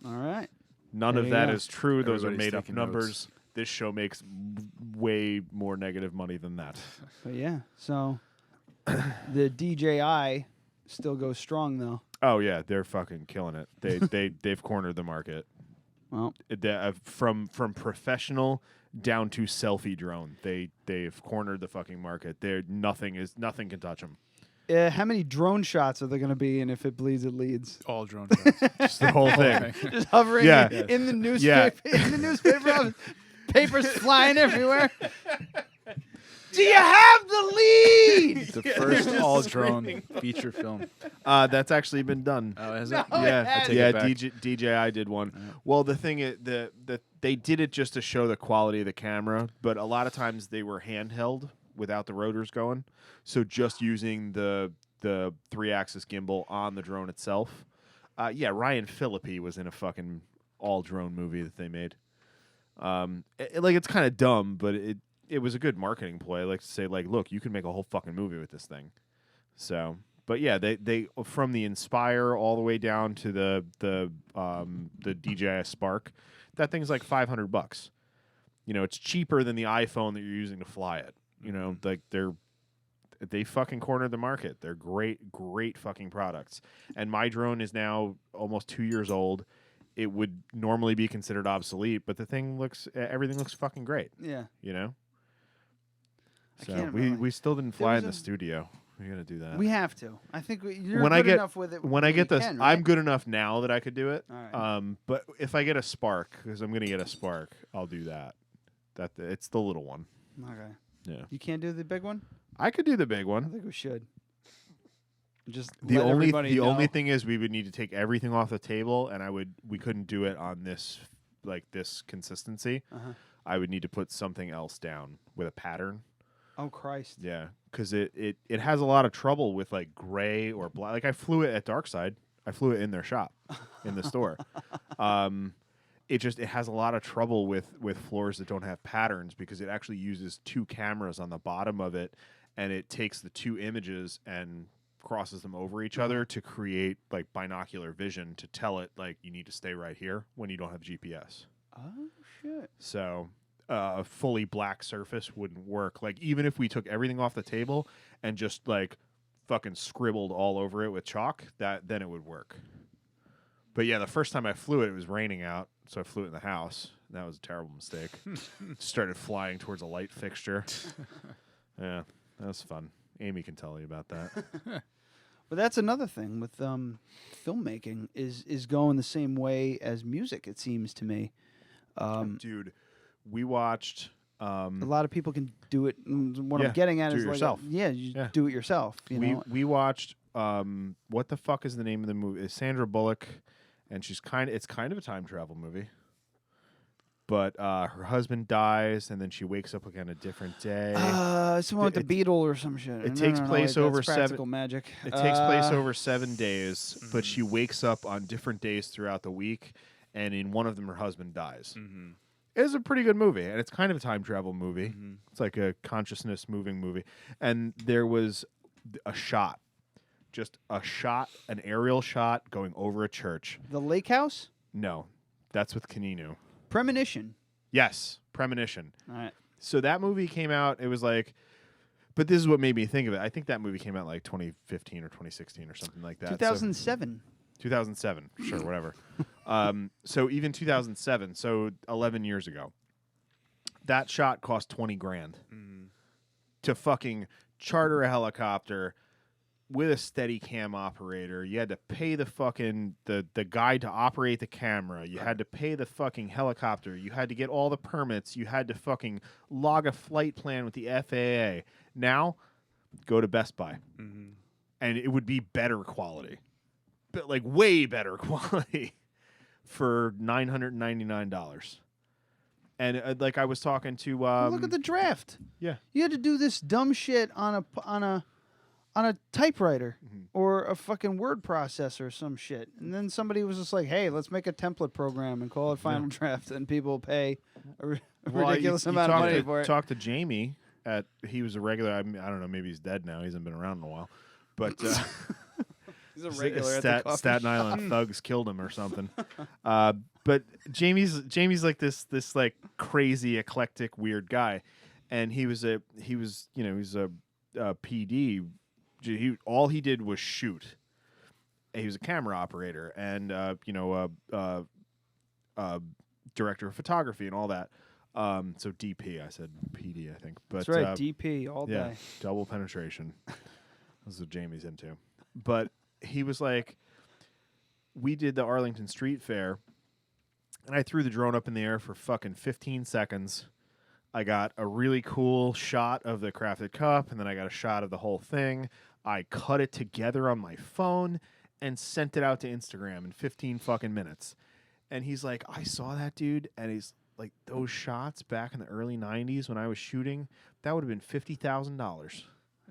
All right. None There of you that go. is true. Those are Everybody's made up taking numbers. notes. This show makes way more negative money than that. But yeah, so the DJI still goes strong though. Oh yeah, they're fucking killing it. They've cornered the market. Well, from professional down to selfie drone, they've cornered the fucking market. Nothing can touch them. How many drone shots are there going to be? And if it bleeds, it leads. All drone shots. Just the whole thing. Just hovering in the newspaper. Yeah. In the newspaper, papers flying everywhere. Do you have the lead? The first all drone feature film. That's actually been done. Oh, has it? No, Yeah, it hasn't. yeah. DJI did one. Well, the thing is, they did it just to show the quality of the camera, but a lot of times they were handheld without the rotors going, so just using the 3-axis gimbal on the drone itself. Yeah, Ryan Phillippe was in a fucking all drone movie that they made. It's kind of dumb, but it was a good marketing ploy. I like to say, like, look, you can make a whole fucking movie with this thing. So, but yeah, they from the Inspire all the way down to the DJI Spark, that thing's like $500. You know, it's cheaper than the iPhone that you're using to fly it. You know, like they fucking cornered the market. They're great fucking products. And my drone is now almost 2 years old. It would normally be considered obsolete, but the thing everything looks fucking great. Yeah. You know? So really. we still didn't fly in the studio. We got to do that. We have to. I think you're when good I get, enough with it. When I get this, can, right? I'm good enough now that I could do it. All right. But if I get a Spark, because I'm going to get a Spark, I'll do that. It's the little one. Okay. Yeah. You can't do the big one? I could do the big one. I think we should. Just the let only everybody know. only thing is we would need to take everything off the table, and we couldn't do it on this consistency. Uh-huh. I would need to put something else down with a pattern. Oh Christ! Yeah, because it has a lot of trouble with like gray or black. Like I flew it at Darkside. I flew it in their shop, in the store. It has a lot of trouble with floors that don't have patterns because it actually uses 2 cameras on the bottom of it, and it takes the 2 images and crosses them over each other to create like binocular vision to tell it like you need to stay right here when you don't have GPS. Oh shit! So a fully black surface wouldn't work. Like even if we took everything off the table and just like fucking scribbled all over it with chalk, then it would work. But yeah, the first time I flew it was raining out, so I flew it in the house. That was a terrible mistake. Started flying towards a light fixture. Yeah, that was fun. Amy can tell you about that. But that's another thing with filmmaking is going the same way as music. It seems to me. Dude, we watched. A lot of people can do it. What Yeah, I'm getting at do is it like, yourself. you do it yourself. You know? We watched. What the fuck is the name of the movie? It's Sandra Bullock, and it's kind of a time travel movie. But her husband dies, and then she wakes up again a different day. Someone with the beetle or some shit. It takes place over that's 7. practical magic. It takes place over 7 days, but she wakes up on different days throughout the week, and in one of them, her husband dies. Mm-hmm. It's a pretty good movie, and it's kind of a time travel movie. Mm-hmm. It's like a consciousness moving movie, and there was a shot, an aerial shot going over a church. The Lake House? No, that's with Kaninu. Premonition. Yes, Premonition. All right. So that movie came out. It was like, but this is what made me think of it. I think that movie came out like 2015 or 2016 or something like that. 2007. 2007. Sure, whatever. So even 2007, so 11 years ago, that shot cost 20 grand to fucking charter a helicopter with a steady cam operator. You had to pay the fucking the guy to operate the camera. You had to pay the fucking helicopter. You had to get all the permits. You had to fucking log a flight plan with the FAA. Now, go to Best Buy. And it would be better quality. But like way better quality for $999. And like I was talking to Look at the draft. Yeah. You had to do this dumb shit on a typewriter or a fucking word processor or some shit. And then somebody was just like, hey, let's make a template program and call it Final Draft, and people pay a ridiculous amount of money for it. Talk to Jamie he was a regular, I don't know, maybe he's dead now. He hasn't been around in a while. But he's a regular at the coffee Staten Island thugs killed him or something. But Jamie's like this like crazy eclectic weird guy, and he was a PD. All he did was shoot. He was a camera operator and director of photography and all that. So DP, I said PD, I think. But, that's right, DP all day. Yeah, double penetration. That's what Jamie's into. But he was like, we did the Arlington Street Fair, and I threw the drone up in the air for fucking 15 seconds. I got a really cool shot of the crafted cup, and then I got a shot of the whole thing. I cut it together on my phone and sent it out to Instagram in 15 fucking minutes. And he's like, I saw that, dude, and he's like, those shots back in the early 90s when I was shooting, that would have been $50,000.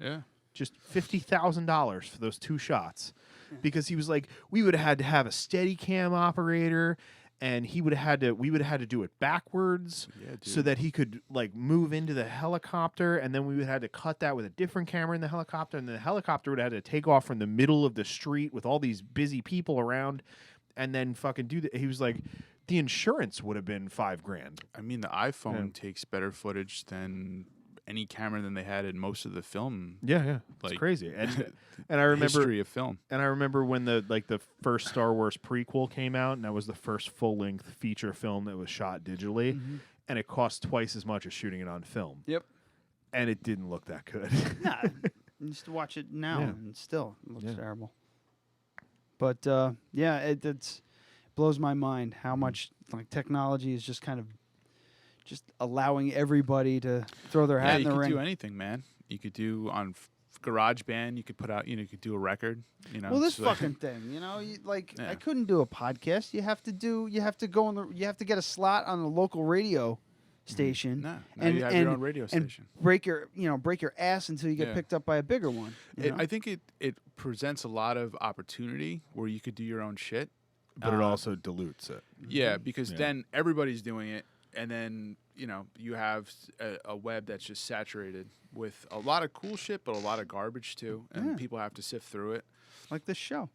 Yeah. Just $50,000 for those 2 shots. Because he was like, we would have had to have a steady cam operator, and we would have had to do it backwards so that he could like move into the helicopter, and then we would have to cut that with a different camera in the helicopter, and then the helicopter would have to take off from the middle of the street with all these busy people around, and then fucking do that. He was like, the insurance would have been $5,000. I mean, the iPhone takes better footage than any camera than they had in most of the film. Yeah, like, it's crazy. And I remember history of film. And I remember when the first Star Wars prequel came out, and that was the first full length feature film that was shot digitally, and it cost twice as much as shooting it on film. Yep. And it didn't look that good. Nah, you just watch it now, and still it looks terrible. But it blows my mind how much like technology is just kind of just allowing everybody to throw their hat in the ring. You could do anything, man. You could do on GarageBand. You could put out, you could do a record. Well, this fucking thing, I couldn't do a podcast. You have to get a slot on the local radio station. And you have your own radio station. And break your ass until you get picked up by a bigger one. I think it presents a lot of opportunity where you could do your own shit. But it also dilutes it. Yeah, because then everybody's doing it. And then, you have a web that's just saturated with a lot of cool shit, but a lot of garbage too. And people have to sift through it. Like this show.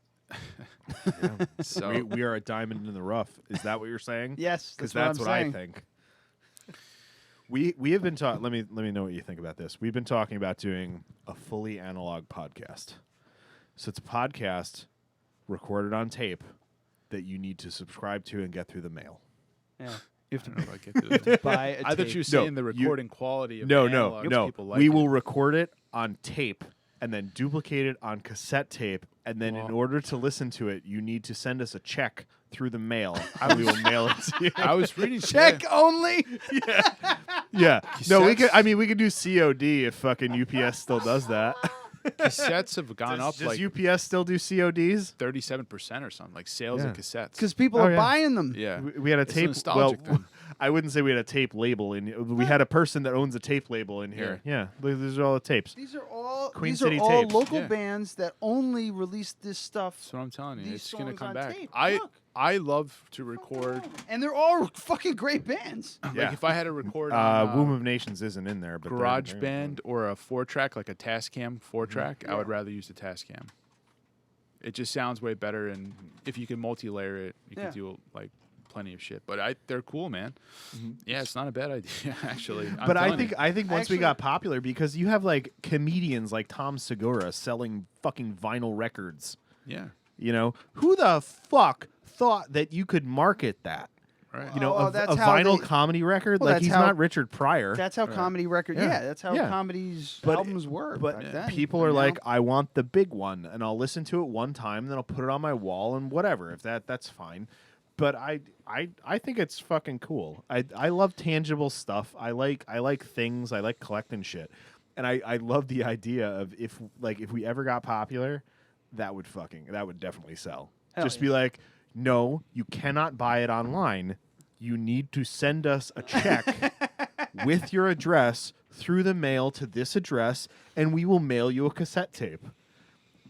So we are a diamond in the rough. Is that what you're saying? Yes, because that's what I'm I think. We have been talking. Let me know what you think about this. We've been talking about doing a fully analog podcast. So it's a podcast recorded on tape that you need to subscribe to and get through the mail. Yeah. You have to buy a tape. I thought you were saying the recording quality of analog. No. People like we will record it on tape and then duplicate it on cassette tape. And then in order to listen to it, you need to send us a check through the mail. And we will mail it to you. I was reading check only. Yeah. No, we could. I mean, we could do COD if fucking UPS still does that. Cassettes have gone up. Does UPS still do CODs? 37% or something, like sales of cassettes. Because people are buying them. Yeah. We had a tape. Thing. I wouldn't say we had a tape label in. We had a person that owns a tape label in here. Yeah. These are all the tapes. These are all Queen City all tapes. local bands that only release this stuff. That's what I'm telling you. These It's going to come songs back. on tape. Look. I love to record. And they're all fucking great bands. Like if I had to record Womb of Nations isn't in there, but GarageBand or a 4-track, like a Tascam 4-track, I would rather use the Tascam. It just sounds way better, and if you can multi-layer it, you can do like plenty of shit. But they're cool, man. Yeah, it's not a bad idea actually. But I think once we got popular, because you have like comedians like Tom Segura selling fucking vinyl records. Yeah. Who the fuck thought that you could market that? Right. A vinyl comedy record? Well, like he's not Richard Pryor. That's how comedy record. Yeah, that's how comedy's albums were. But back then. people are like, I want the big one, and I'll listen to it one time, and then I'll put it on my wall, and whatever. If that's fine. But I think it's fucking cool. I love tangible stuff. I like things. I like collecting shit, and I love the idea of if we ever got popular, that would definitely sell. Just be like, no, you cannot buy it online. You need to send us a check with your address through the mail to this address, and we will mail you a cassette tape.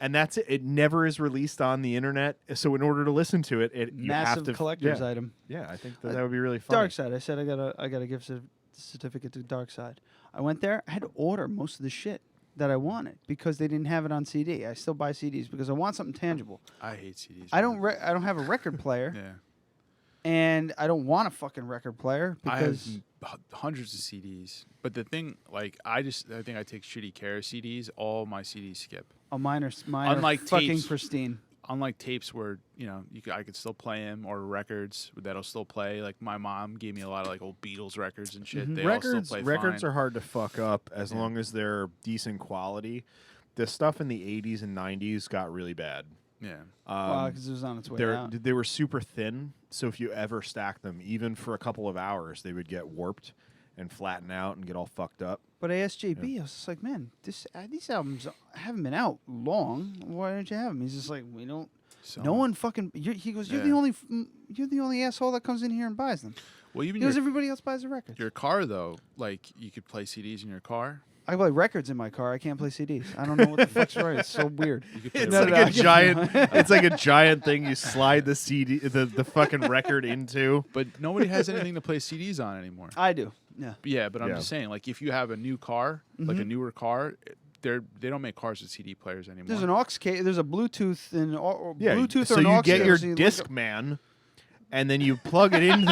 And that's it. It never is released on the internet. So in order to listen to it, you massive have to collector's item. Yeah, I think that would be really fun. Dark Side. I said I got a gift certificate to Dark Side. I went there. I had to order most of the shit that I wanted because they didn't have it on CD. I still buy CDs because I want something tangible. I hate CDs. I don't have a record player. Yeah. And I don't want a fucking record player because I have hundreds of CDs. But the thing, like, I think I take shitty care of CDs. All my CDs skip. Oh, mine are Unlike fucking tapes, pristine. Unlike tapes where I could still play them, or records that'll still play. Like my mom gave me a lot of like old Beatles records and shit. They all still play records fine. are hard to fuck up as long as they're decent quality. The stuff in the 80s and 90s got really bad. Yeah. Because it was on its way out. They were super thin, so if you ever stacked them, even for a couple of hours, they would get warped and flatten out and get all fucked up. But I asked JB, I was just like, man, these albums haven't been out long. Why don't you have them? He's just like, we don't. No one fucking. He goes, you're the only asshole that comes in here and buys them. Well, even everybody else buys a record. Your car though, like you could play CDs in your car. I play records in my car. I can't play CDs. I don't know what the fuck's right. It's so weird. It's like a giant. It's like a giant thing. You slide the CD, the fucking record into. But nobody has anything to play CDs on anymore. I do. Yeah. Yeah, but I'm just saying, like, if you have a new car, like a newer car, they don't make cars with CD players anymore. There's an aux cable. There's a Bluetooth and Yeah. Bluetooth So or an you aux get your cable. Discman, and then you plug it in.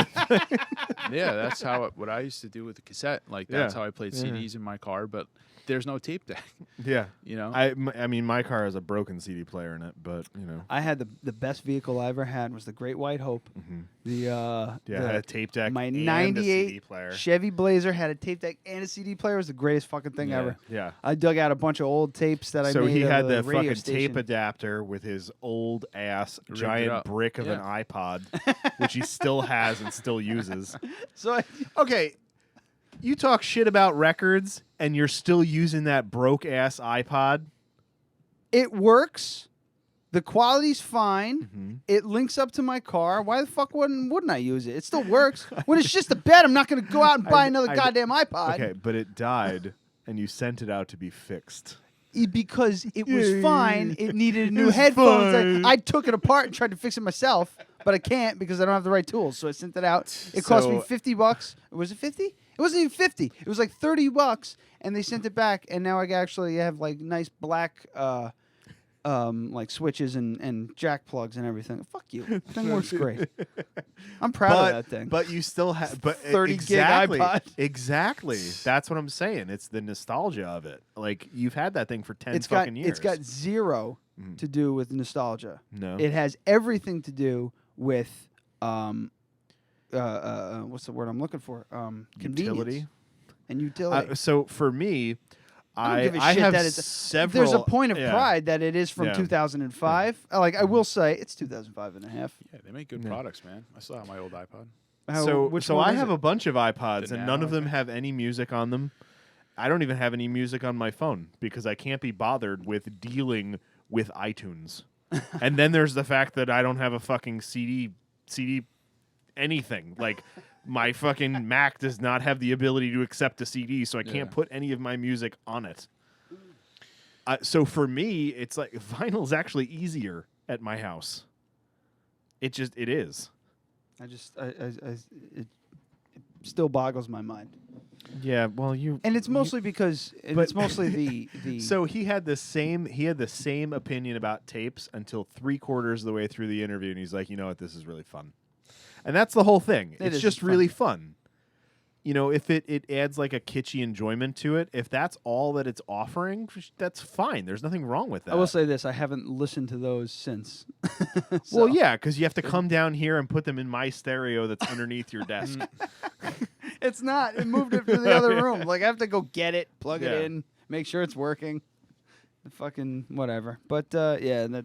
Yeah, that's what I used to do with the cassette. Like that's how I played CDs in my car, but there's no tape deck. Yeah, you know. I mean, my car has a broken CD player in it, but you know. I had the best vehicle I ever had was the Great White Hope. I had a tape deck. My and a '98 CD player. Chevy Blazer had a tape deck and a CD player. It was the greatest fucking thing ever. Yeah. I dug out a bunch of old tapes that I So made. he of had the the radio fucking station. tape adapter with his old ass Rigged it giant up. brick of an iPod, which he still has and still uses. So Okay, you talk shit about records and you're still using that broke ass iPod. It works. The quality's fine. It links up to my car. Why the fuck wouldn't I use it? It still works. When it's just a bed, I'm not going to go out and buy another goddamn iPod. Okay, but it died and you sent it out to be fixed. Because it was fine. It needed It new was headphones. fine. I took it apart and tried to fix it myself, but I can't because I don't have the right tools. So I sent it out. It cost me $50. Was it 50? It wasn't even 50. It was like $30, and they sent it back. And now I actually have like nice black like switches and jack plugs and everything. Fuck you. The thing works great. I'm proud of that thing. But you still have 30 exactly, gig iPod. Exactly. That's what I'm saying. It's the nostalgia of it. Like you've had that thing for 10 fucking years. It's got zero to do with nostalgia. No. It has everything to do with what's the word I'm looking for? Convenience Utility? and utility. So for me, I don't give a I shit have that it's several. There's a point of pride that it is from Yeah. 2005. Like I will say, it's 2005 and a half. Yeah, they make good products, man. I still have my old iPod. Which So one I is have it? a bunch of iPods, The and Now, none of I them think. have any music on them. I don't even have any music on my phone because I can't be bothered with dealing with iTunes. And then there's the fact that I don't have a fucking CD anything. Like my fucking Mac does not have the ability to accept a CD, so I can't put any of my music on it. So for me, it's like vinyl's actually easier at my house. It is. It still boggles my mind. Yeah, well, And it's mostly because it's mostly the So he had the same opinion about tapes until 3/4 of the way through the interview, and he's like, you know what, this is really fun, and that's the whole thing. It's is just fun. really fun. You know, if it adds like a kitschy enjoyment to it, if that's all that it's offering, that's fine. There's nothing wrong with that. I will say this: I haven't listened to those since. Well, yeah, because you have to come down here and put them in my stereo that's underneath your desk. It's not. It moved it to the other room. Like I have to go get it, plug it in, make sure it's working. The fucking whatever. But yeah, that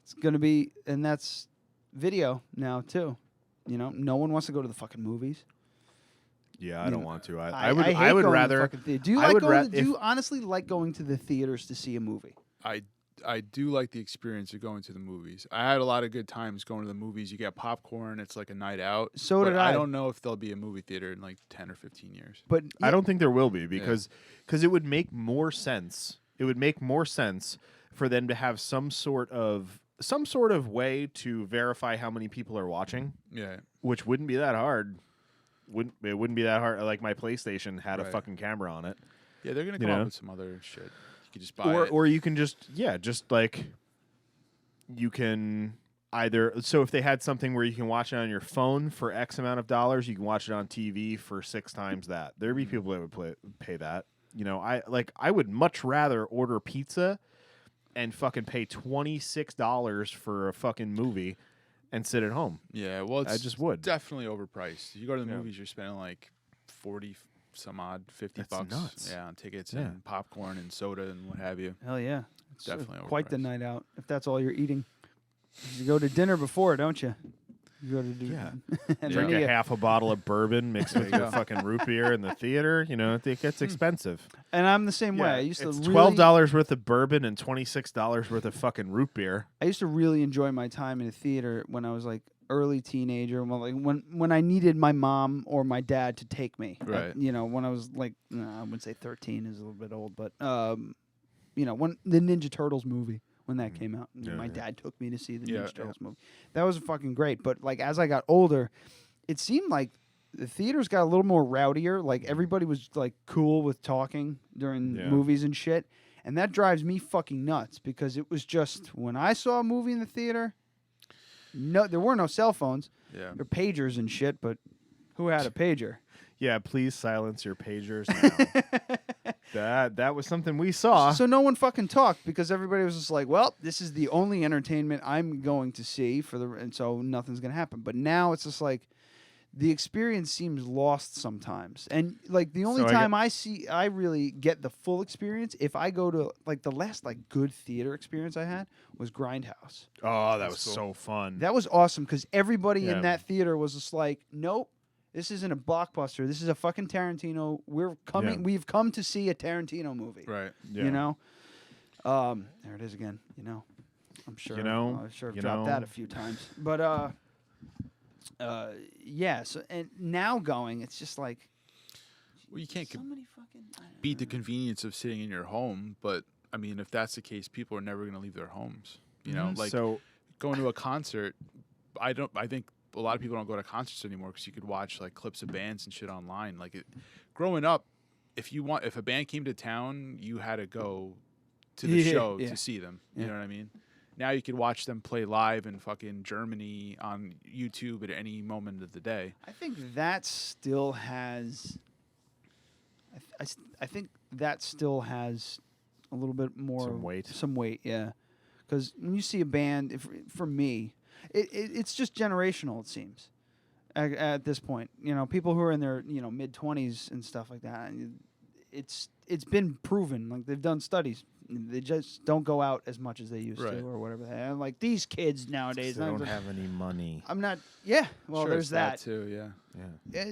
it's gonna be, and that's video now too. You know, no one wants to go to the fucking movies. Yeah, I don't want to. I would. hate I would going to the rather. fucking theater. Do you I like would going? ra- Do you honestly like going to the theaters to see a movie? I do like the experience of going to the movies. I had a lot of good times going to the movies. You get popcorn. It's like a night out. So but did I. I don't know if there'll be a movie theater in like 10 or 15 years. But I don't think there will be because it would make more sense. It would make more sense for them to have some sort of way to verify how many people are watching. Yeah, which wouldn't be that hard. It wouldn't be that hard. Like my PlayStation had a Right. fucking camera on it. Yeah, they're gonna You come know? up with some other shit. You can just buy it. Or you can just like you can either. So if they had something where you can watch it on your phone for X amount of dollars, you can watch it on TV for 6 times that. There'd be people that would pay that. You know, I would much rather order pizza and fucking pay $26 for a fucking movie and sit at home. Yeah, well, it's I just would. definitely overpriced. You go to the Yeah. movies, you're spending like 40 some odd, $50 That's bucks. nuts. Yeah, on tickets Yeah. and popcorn and soda and what have you. Hell yeah, it's Definitely quite the overpriced. night out if that's all you're eating. You go to dinner before, don't you? You go to and Drink then a you- half a bottle of bourbon mixed with you your go. fucking root beer in the theater. You know, it gets expensive. And I'm the same way. I used to it's really, $12 worth of bourbon and $26 worth of fucking root beer. I used to really enjoy my time in the theater when I was like early teenager, when I needed my mom or my dad to take me. Right. When I was like, I wouldn't say 13 is a little bit old, but when the Ninja Turtles movie, when that came out, my dad took me to see the Ninja Turtles movie. That was fucking great. But like as I got older, it seemed like the theaters got a little more rowdier. Like everybody was like cool with talking during movies and shit. And that drives me fucking nuts because it was just when I saw a movie in the theater, there were no cell phones. Yeah. There were pagers and shit, but who had a pager? Yeah, please silence your pagers now. that was something we saw. So no one fucking talked because everybody was just like, well, this is the only entertainment I'm going to see and so nothing's going to happen. But now it's just like the experience seems lost sometimes. And like the only time I really get the full experience, if I go to like the last like good theater experience I had was Grindhouse. Oh, that was so fun. That was awesome because everybody in that theater was just like, nope, this isn't a blockbuster. This is a fucking Tarantino. We've come to see a Tarantino movie. Right. Yeah. You know? There it is again. I'm sure. I'm sure I've dropped that a few times. But so and now going, it's just like, well, you can't beat the convenience of sitting in your home, but I mean, if that's the case, people are never going to leave their homes. So going to a concert, I think a lot of people don't go to concerts anymore because you could watch like clips of bands and shit online. Like growing up, if a band came to town, you had to go to the show to see them. You know what I mean? Now you could watch them play live in fucking Germany on YouTube at any moment of the day. I think that still has. I think that still has a little bit more Some weight, yeah. Because when you see a band, for me, it's just generational. It seems at this point, people who are in their mid-20s and stuff like that. It's been proven. Like they've done studies. They just don't go out as much as they used to, or whatever. And like these kids nowadays, they don't have any money. I'm not. Yeah. Well, sure, there's that too. Yeah.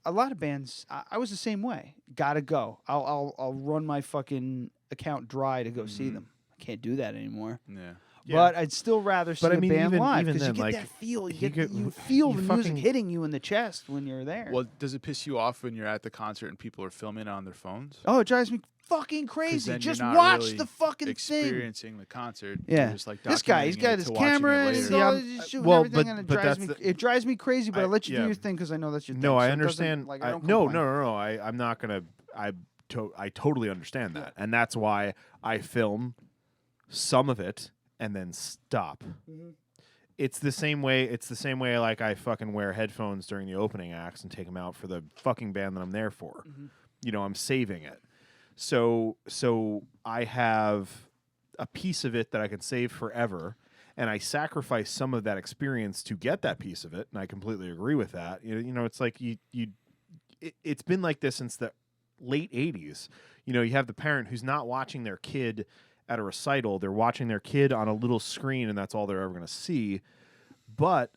A lot of bands. I was the same way. Gotta go. I'll run my fucking account dry to go see them. I can't do that anymore. Yeah. But I'd still rather see a band live because you get like, that feel. You feel the music hitting you in the chest when you're there. Well, does it piss you off when you're at the concert and people are filming on their phones? Oh, it drives me fucking crazy. Just watch really the fucking experiencing the concert. Yeah. You're just like this guy, he's got his camera and he's shooting everything, and it drives me crazy. But I'll let you do your thing because I know that's your thing. No, so I understand. No. I'm not gonna. I totally understand that, and that's why I film some of it and then stop. Mm-hmm. It's the same way. Like I fucking wear headphones during the opening acts and take them out for the fucking band that I'm there for. Mm-hmm. I'm saving it. So I have a piece of it that I can save forever, and I sacrifice some of that experience to get that piece of it, and I completely agree with that. It's like it's been like this since the late 80s. You have the parent who's not watching their kid at a recital. They're watching their kid on a little screen, and that's all they're ever going to see. But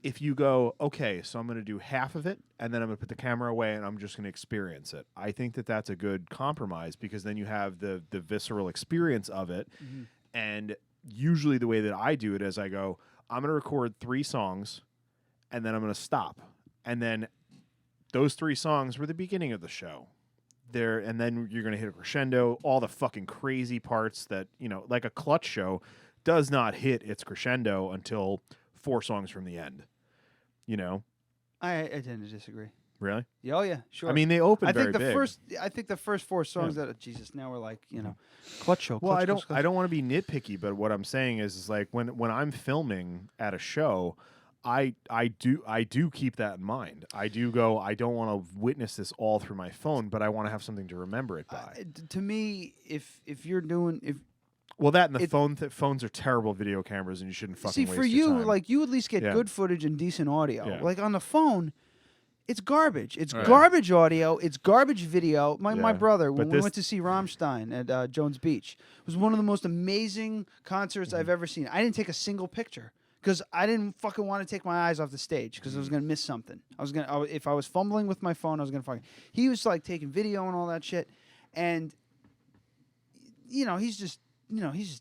if you go, okay, so I'm going to do half of it, and then I'm going to put the camera away, and I'm just going to experience it. I think that that's a good compromise because then you have the visceral experience of it. Mm-hmm. And usually the way that I do it is I go, I'm going to record 3 songs, and then I'm going to stop. And then those 3 songs were the beginning of the show. And then you're going to hit a crescendo, all the fucking crazy parts that, like a Clutch show does not hit its crescendo until 4 songs from the end. I tend to disagree. Really? Oh yeah, sure. I mean, they open very big. I think the first 4 songs that Jesus. Now we're like, Clutch show. Well, Clutch, I don't want to be nitpicky, but what I'm saying is like when I'm filming at a show, I do keep that in mind. I do go, I don't want to witness this all through my phone, but I want to have something to remember it by. To me, if you're doing well, that and the phones are terrible video cameras, and you shouldn't fucking waste for your you, time. like you at least get good footage and decent audio. Yeah. Like on the phone, it's garbage. It's garbage audio. It's garbage video. My brother, when we went to see Rammstein at Jones Beach, it was one of the most amazing concerts I've ever seen. I didn't take a single picture because I didn't fucking want to take my eyes off the stage because I was gonna miss something. If I was fumbling with my phone, I was gonna fucking. He was like taking video and all that shit, and he's just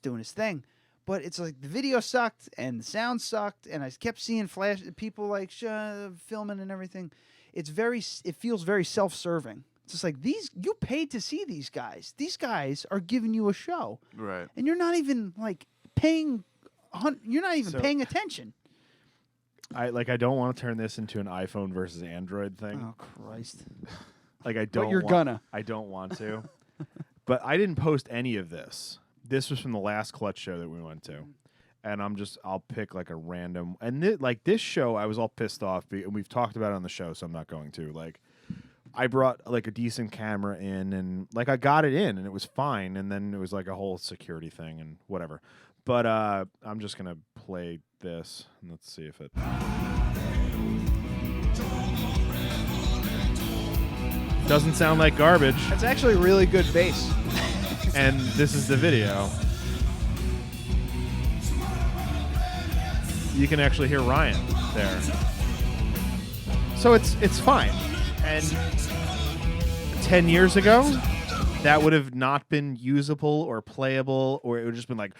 doing his thing. But it's like the video sucked and the sound sucked, and I kept seeing people like filming and everything. It feels very self-serving. It's just like you paid to see these guys. These guys are giving you a show, right? And you're not even like paying. You're not even paying attention. I don't want to turn this into an iPhone versus Android thing. Oh Christ! Like I don't. But you're gonna. I don't want to. But I didn't post any of this. This was from the last Clutch show that we went to, and I'll pick like a random. And like this show, I was all pissed off, and we've talked about it on the show, so I'm not going to. Like, I brought like a decent camera in, and like I got it in, and it was fine, and then it was like a whole security thing and whatever. But I'm just gonna play this, and let's see if it. Doesn't sound like garbage. That's actually really good bass. And this is the video. You can actually hear Ryan there. So it's fine. And 10 years ago, that would have not been usable or playable, or it would have just been like.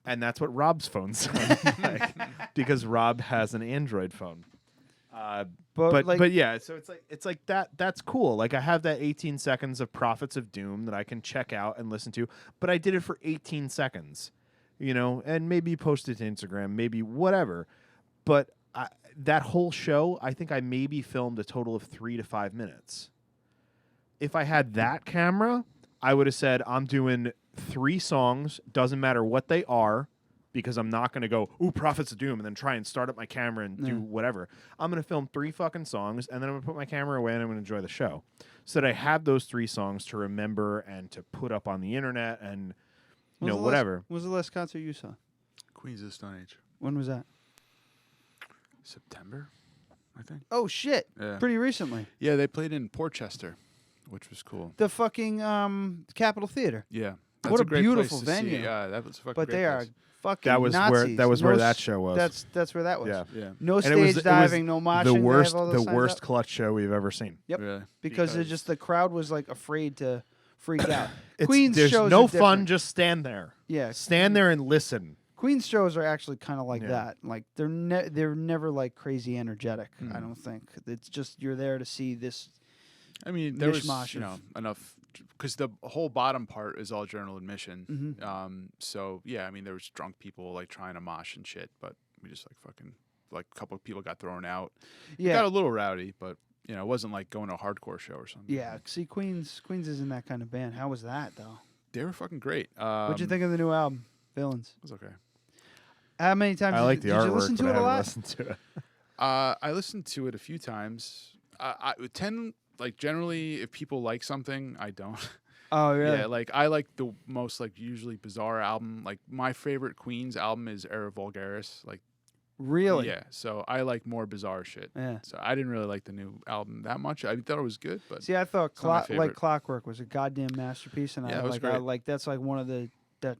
And that's what Rob's phone sounds like, because Rob has an Android phone. But yeah, so it's like that. That's cool. Like I have that 18 seconds of Prophets of Doom that I can check out and listen to. But I did it for 18 seconds, and maybe post it to Instagram, maybe whatever. But that whole show, I think I maybe filmed a total of 3 to 5 minutes. If I had that camera, I would have said I'm doing 3 songs. Doesn't matter what they are. Because I'm not going to go, ooh, Prophets of Doom, and then try and start up my camera and do whatever. I'm going to film 3 fucking songs, and then I'm going to put my camera away, and I'm going to enjoy the show. So that I have those 3 songs to remember and to put up on the internet and, whatever. When was the last concert you saw? Queens of the Stone Age. When was that? September, I think. Oh, shit. Yeah. Pretty recently. Yeah, they played in Portchester, which was cool. The fucking Capitol Theater. Yeah. What a great beautiful place to venue. see. Yeah, that was a fucking But great they place. are fucking that was Nazis. where that show was. That's where that was. Yeah. No And stage diving, no moshing. The They worst, have all those the signs worst up. Clutch show we've ever seen. Yep. Really? Because the crowd was like afraid to freak out. There's shows no are fun. different. Just stand there. Yeah. Stand there and listen. Queen's shows are actually kind of like Yeah. that. Like they're never like crazy energetic. I don't think it's just you're there to see this. I mean, there was mishmash of- enough because the whole bottom part is all general admission. Mhm. So yeah, I mean, there was drunk people like trying to mosh and shit, but we just a couple of people got thrown out. Yeah. It got a little rowdy, but it wasn't like going to a hardcore show or something. Yeah. See, Queens isn't that kind of band. How was that though? They were fucking great. What'd you think of the new album, Villains? It was okay. How many times I like the did artwork, you listen to but it I a haven't lot? listened to it. I listened to it a few times. I tend generally if people like something, I don't. Oh really? Yeah, I like the most usually bizarre album. Like my favorite Queens album is Era Vulgaris. Really? Yeah. So I like more bizarre shit. Yeah. So I didn't really like the new album that much. I thought it was good, but See, I thought it's not my favorite. Clockwork was a goddamn masterpiece, and Yeah, it was I great. like that's like one of the that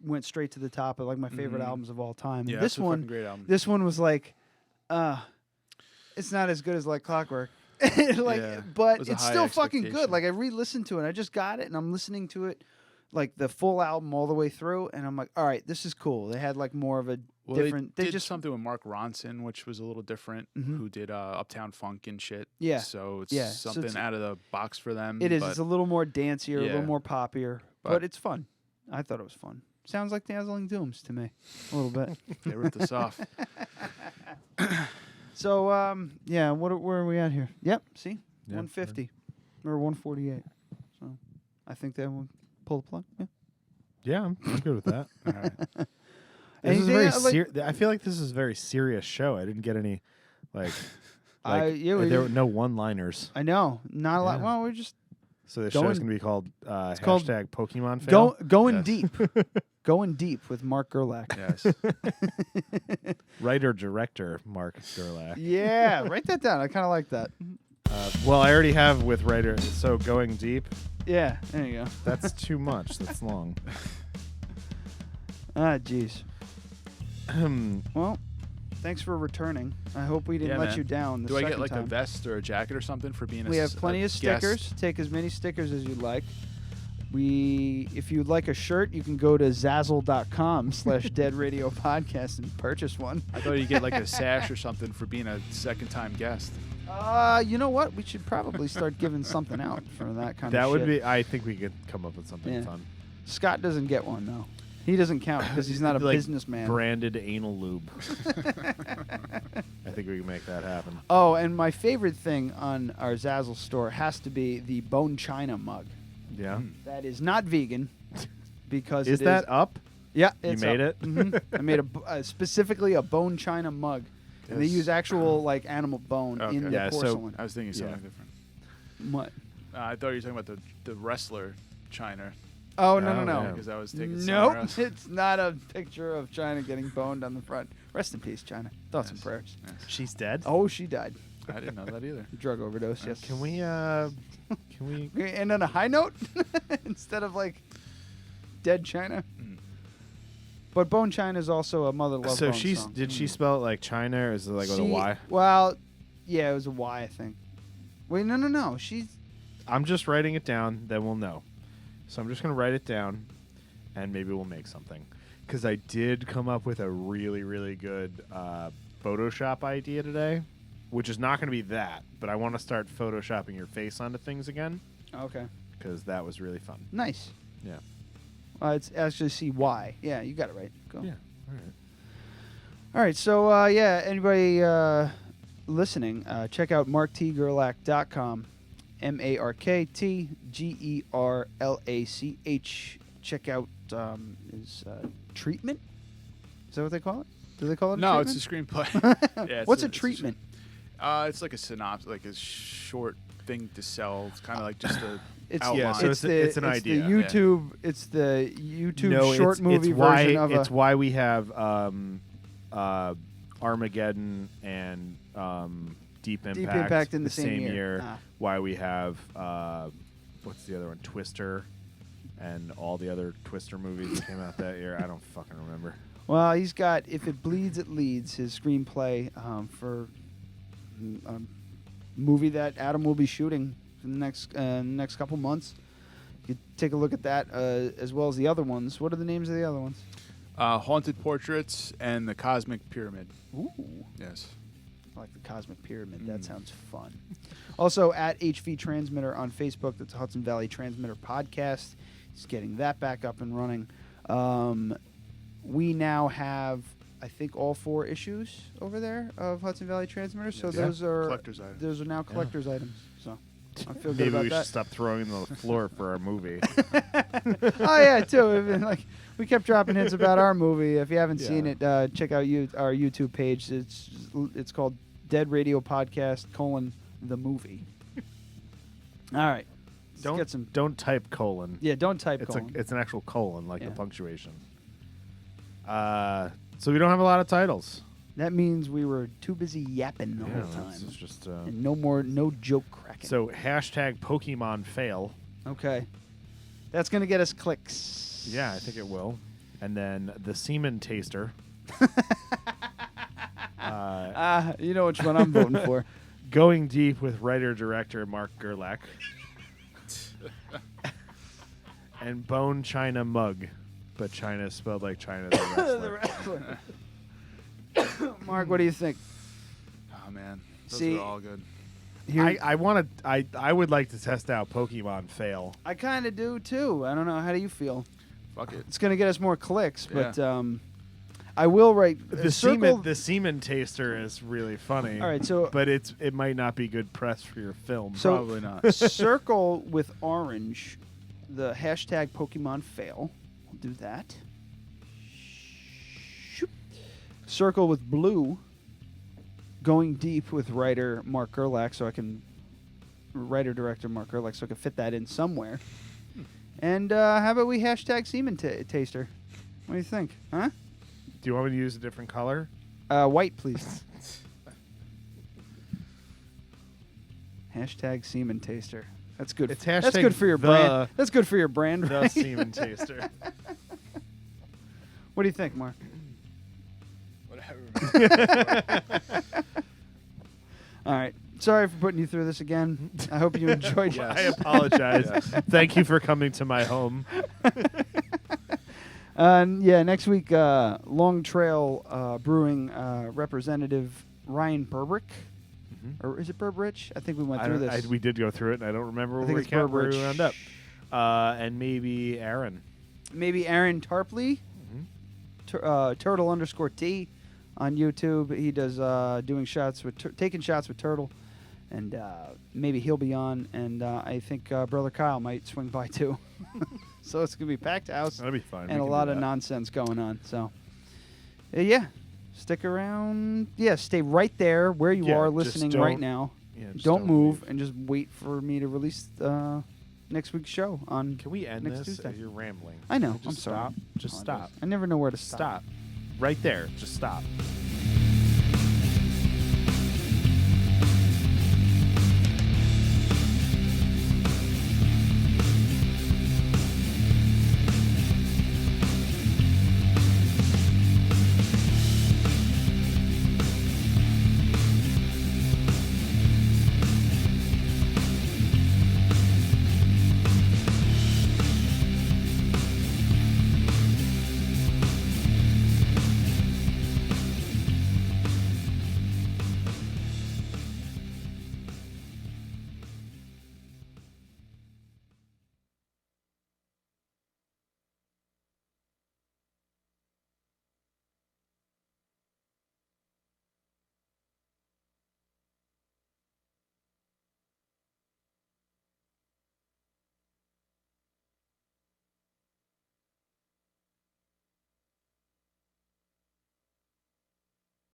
went straight to the top of like my favorite albums of all time. Yeah, this it's a one, fucking great album. this one was like, it's not as good as like Clockwork. Yeah, but it was a it's high still fucking good. expectation. Like I re-listened to it, and I just got it, and I'm listening to it, like the full album all the way through, and I'm like, all right, this is cool. They had like more of a different. They did something with Mark Ronson, which was a little different. Who did Uptown Funk and shit. Yeah. So it's Yeah, so something it's- out of the box for them. It is. but It's a little more dancier, a Yeah. little more poppier, but But- it's fun. I thought it was fun. Sounds like Dazzling Dooms to me, a little bit. They ripped us off. So, yeah, where are we at here? Yep, see? Yeah, 150 or 148. So, I think that will pull the plug. Yeah. Yeah, I'm good with that. All right. This is Anything very I feel like this is a very serious show. I didn't get any there yeah, were no one-liners. I know. Not a lot. Yeah. Well, we're just So the show is Going- going to be called called hashtag Pokemon fail. going Yes. deep. Going deep with Mark Gerlach. Yes. Writer director Mark Gerlach. Yeah, write that down. I kind of like that. Well, I already have with writer. So going deep. Yeah, there you go. That's too much. That's long. Jeez. Well, thanks for returning. I hope we didn't Yeah, let man. you down. Do I get second like a time. vest or a jacket or something for being We a have plenty a of guest? stickers. Take as many stickers as you'd like. If you'd like a shirt, you can go to zazzle.com/deadradiopodcast and purchase one. I thought you'd get like a sash or something for being a second-time guest. You know what? We should probably start giving something out for that kind of That would shit. be. I think we could come up with something fun. Scott doesn't get one, though. He doesn't count because he's not a Like businessman. Branded anal lube. I think we can make that happen. Oh, and my favorite thing on our Zazzle store has to be the bone china mug. Yeah. That is not vegan because Is that up? Yeah, You it's made up. it? Mhm. I made specifically a bone china mug, and they Yes. use actual like animal bone in the porcelain. I was thinking something different. What? I thought you were talking about the wrestler China. Oh, no. Because I was thinking Nope, somewhere else. it's not a picture of China getting boned on the front. Rest in peace, China. Thoughts and prayers. She's dead? Oh, she died. I didn't know that either. Drug overdose, yes. Can we end on a high note instead of like dead China? But Bone China is also a Mother Love So Bone she's song. did she spell it like China or is it like with a Y? Well, yeah, it was a Y, I think. Wait, no. I'm just writing it down, then we'll know. So I'm just going to write it down, and maybe we'll make something. Because I did come up with a really, really good Photoshop idea today, which is not going to be that, but I want to start Photoshopping your face onto things again. Okay. Because that was really fun. Nice. Yeah. It's actually CY. Yeah, you got it right. Go. Yeah. All right. All right. So, anybody listening, check out marktgerlach.com. MarkTgerlach. Check out his treatment. Is that what they call it? Do they call it? No, a it's a treatment? screenplay. Yeah, What's a it's treatment? It's like a synopsis, like a short thing to sell. It's kind of like just a outline. Yeah, so it's an idea. The YouTube. It's the YouTube No, short it's movie why, version of it's a. why we have Armageddon and Deep Impact in the same year. Ah. Why we have what's the other one? Twister, and all the other Twister movies that came out that year. I don't fucking remember. Well, he's got If It Bleeds, It Leads, his screenplay for a movie that Adam will be shooting in the next couple months. You take a look at that as well as the other ones. What are the names of the other ones? Haunted Portraits and the Cosmic Pyramid. Ooh. Yes. I like the Cosmic Pyramid. That sounds fun. Also, at HV Transmitter on Facebook, that's Hudson Valley Transmitter Podcast. He's getting that back up and running. We now have, I think, all 4 issues over there of Hudson Valley Transmitter. So those are collector's items. Those are now collector's items. So I feel good Maybe about we that. should stop throwing them on the floor for our movie. Oh yeah, too. Like we kept dropping hints about our movie. If you haven't seen it, check out our YouTube page. It's called Dead Radio Podcast : the movie. All right. Let's get some. Don't type colon. Yeah, don't type colon. It's an actual colon, like the punctuation. So we don't have a lot of titles. That means we were too busy yapping the whole time. It's just and no joke cracking. So hashtag Pokemon fail. Okay. That's gonna get us clicks. Yeah, I think it will. And then the semen taster. You know which one I'm voting for. Going deep with writer-director Mark Gerlach. And Bone China Mug. But China is spelled like China the wrestler. Mark, what do you think? Oh man, those See, are all good. I would like to test out Pokemon fail. I kind of do too. I don't know. How do you feel? Fuck it. It's gonna get us more clicks, but I will write The semen taster is really funny. All right, so but it might not be good press for your film. So Probably not. Circle with orange the hashtag Pokemon fail. We'll do that. Shoop. Circle with blue. Going deep with writer-director Mark Gerlach, so I can fit that in somewhere. And how about we hashtag semen taster? What do you think? Huh? Do you want me to use a different color? White, please. Hashtag semen taster. That's good. It's That's hashtag good for your brand. That's good for your brand, The right? semen taster. What do you think, Mark? Whatever. All right. sorry for putting you through this again. I hope you enjoyed it. I apologize. Thank you for coming to my home. Next week, Long Trail Brewing representative Ryan Burbrick. Or is it Burbrich? I think we went through this. We did go through it, and I don't remember I think where it's we Burbrich. wound up. And maybe Aaron. Maybe Aaron Tarpley, Turtle_T on YouTube. He does taking shots with Turtle, and maybe he'll be on. And I think Brother Kyle might swing by too. So it's gonna be packed house. That'll be fun. And a lot of nonsense going on. So stick around. Yeah, stay right there where you are listening right now. Yeah, don't move and just wait for me to release next week's show on. Can we end next this? Tuesday? You're rambling. I know. Just I'm sorry. stop. Just stop. I never know where to stop. Stop. Right there. Just stop.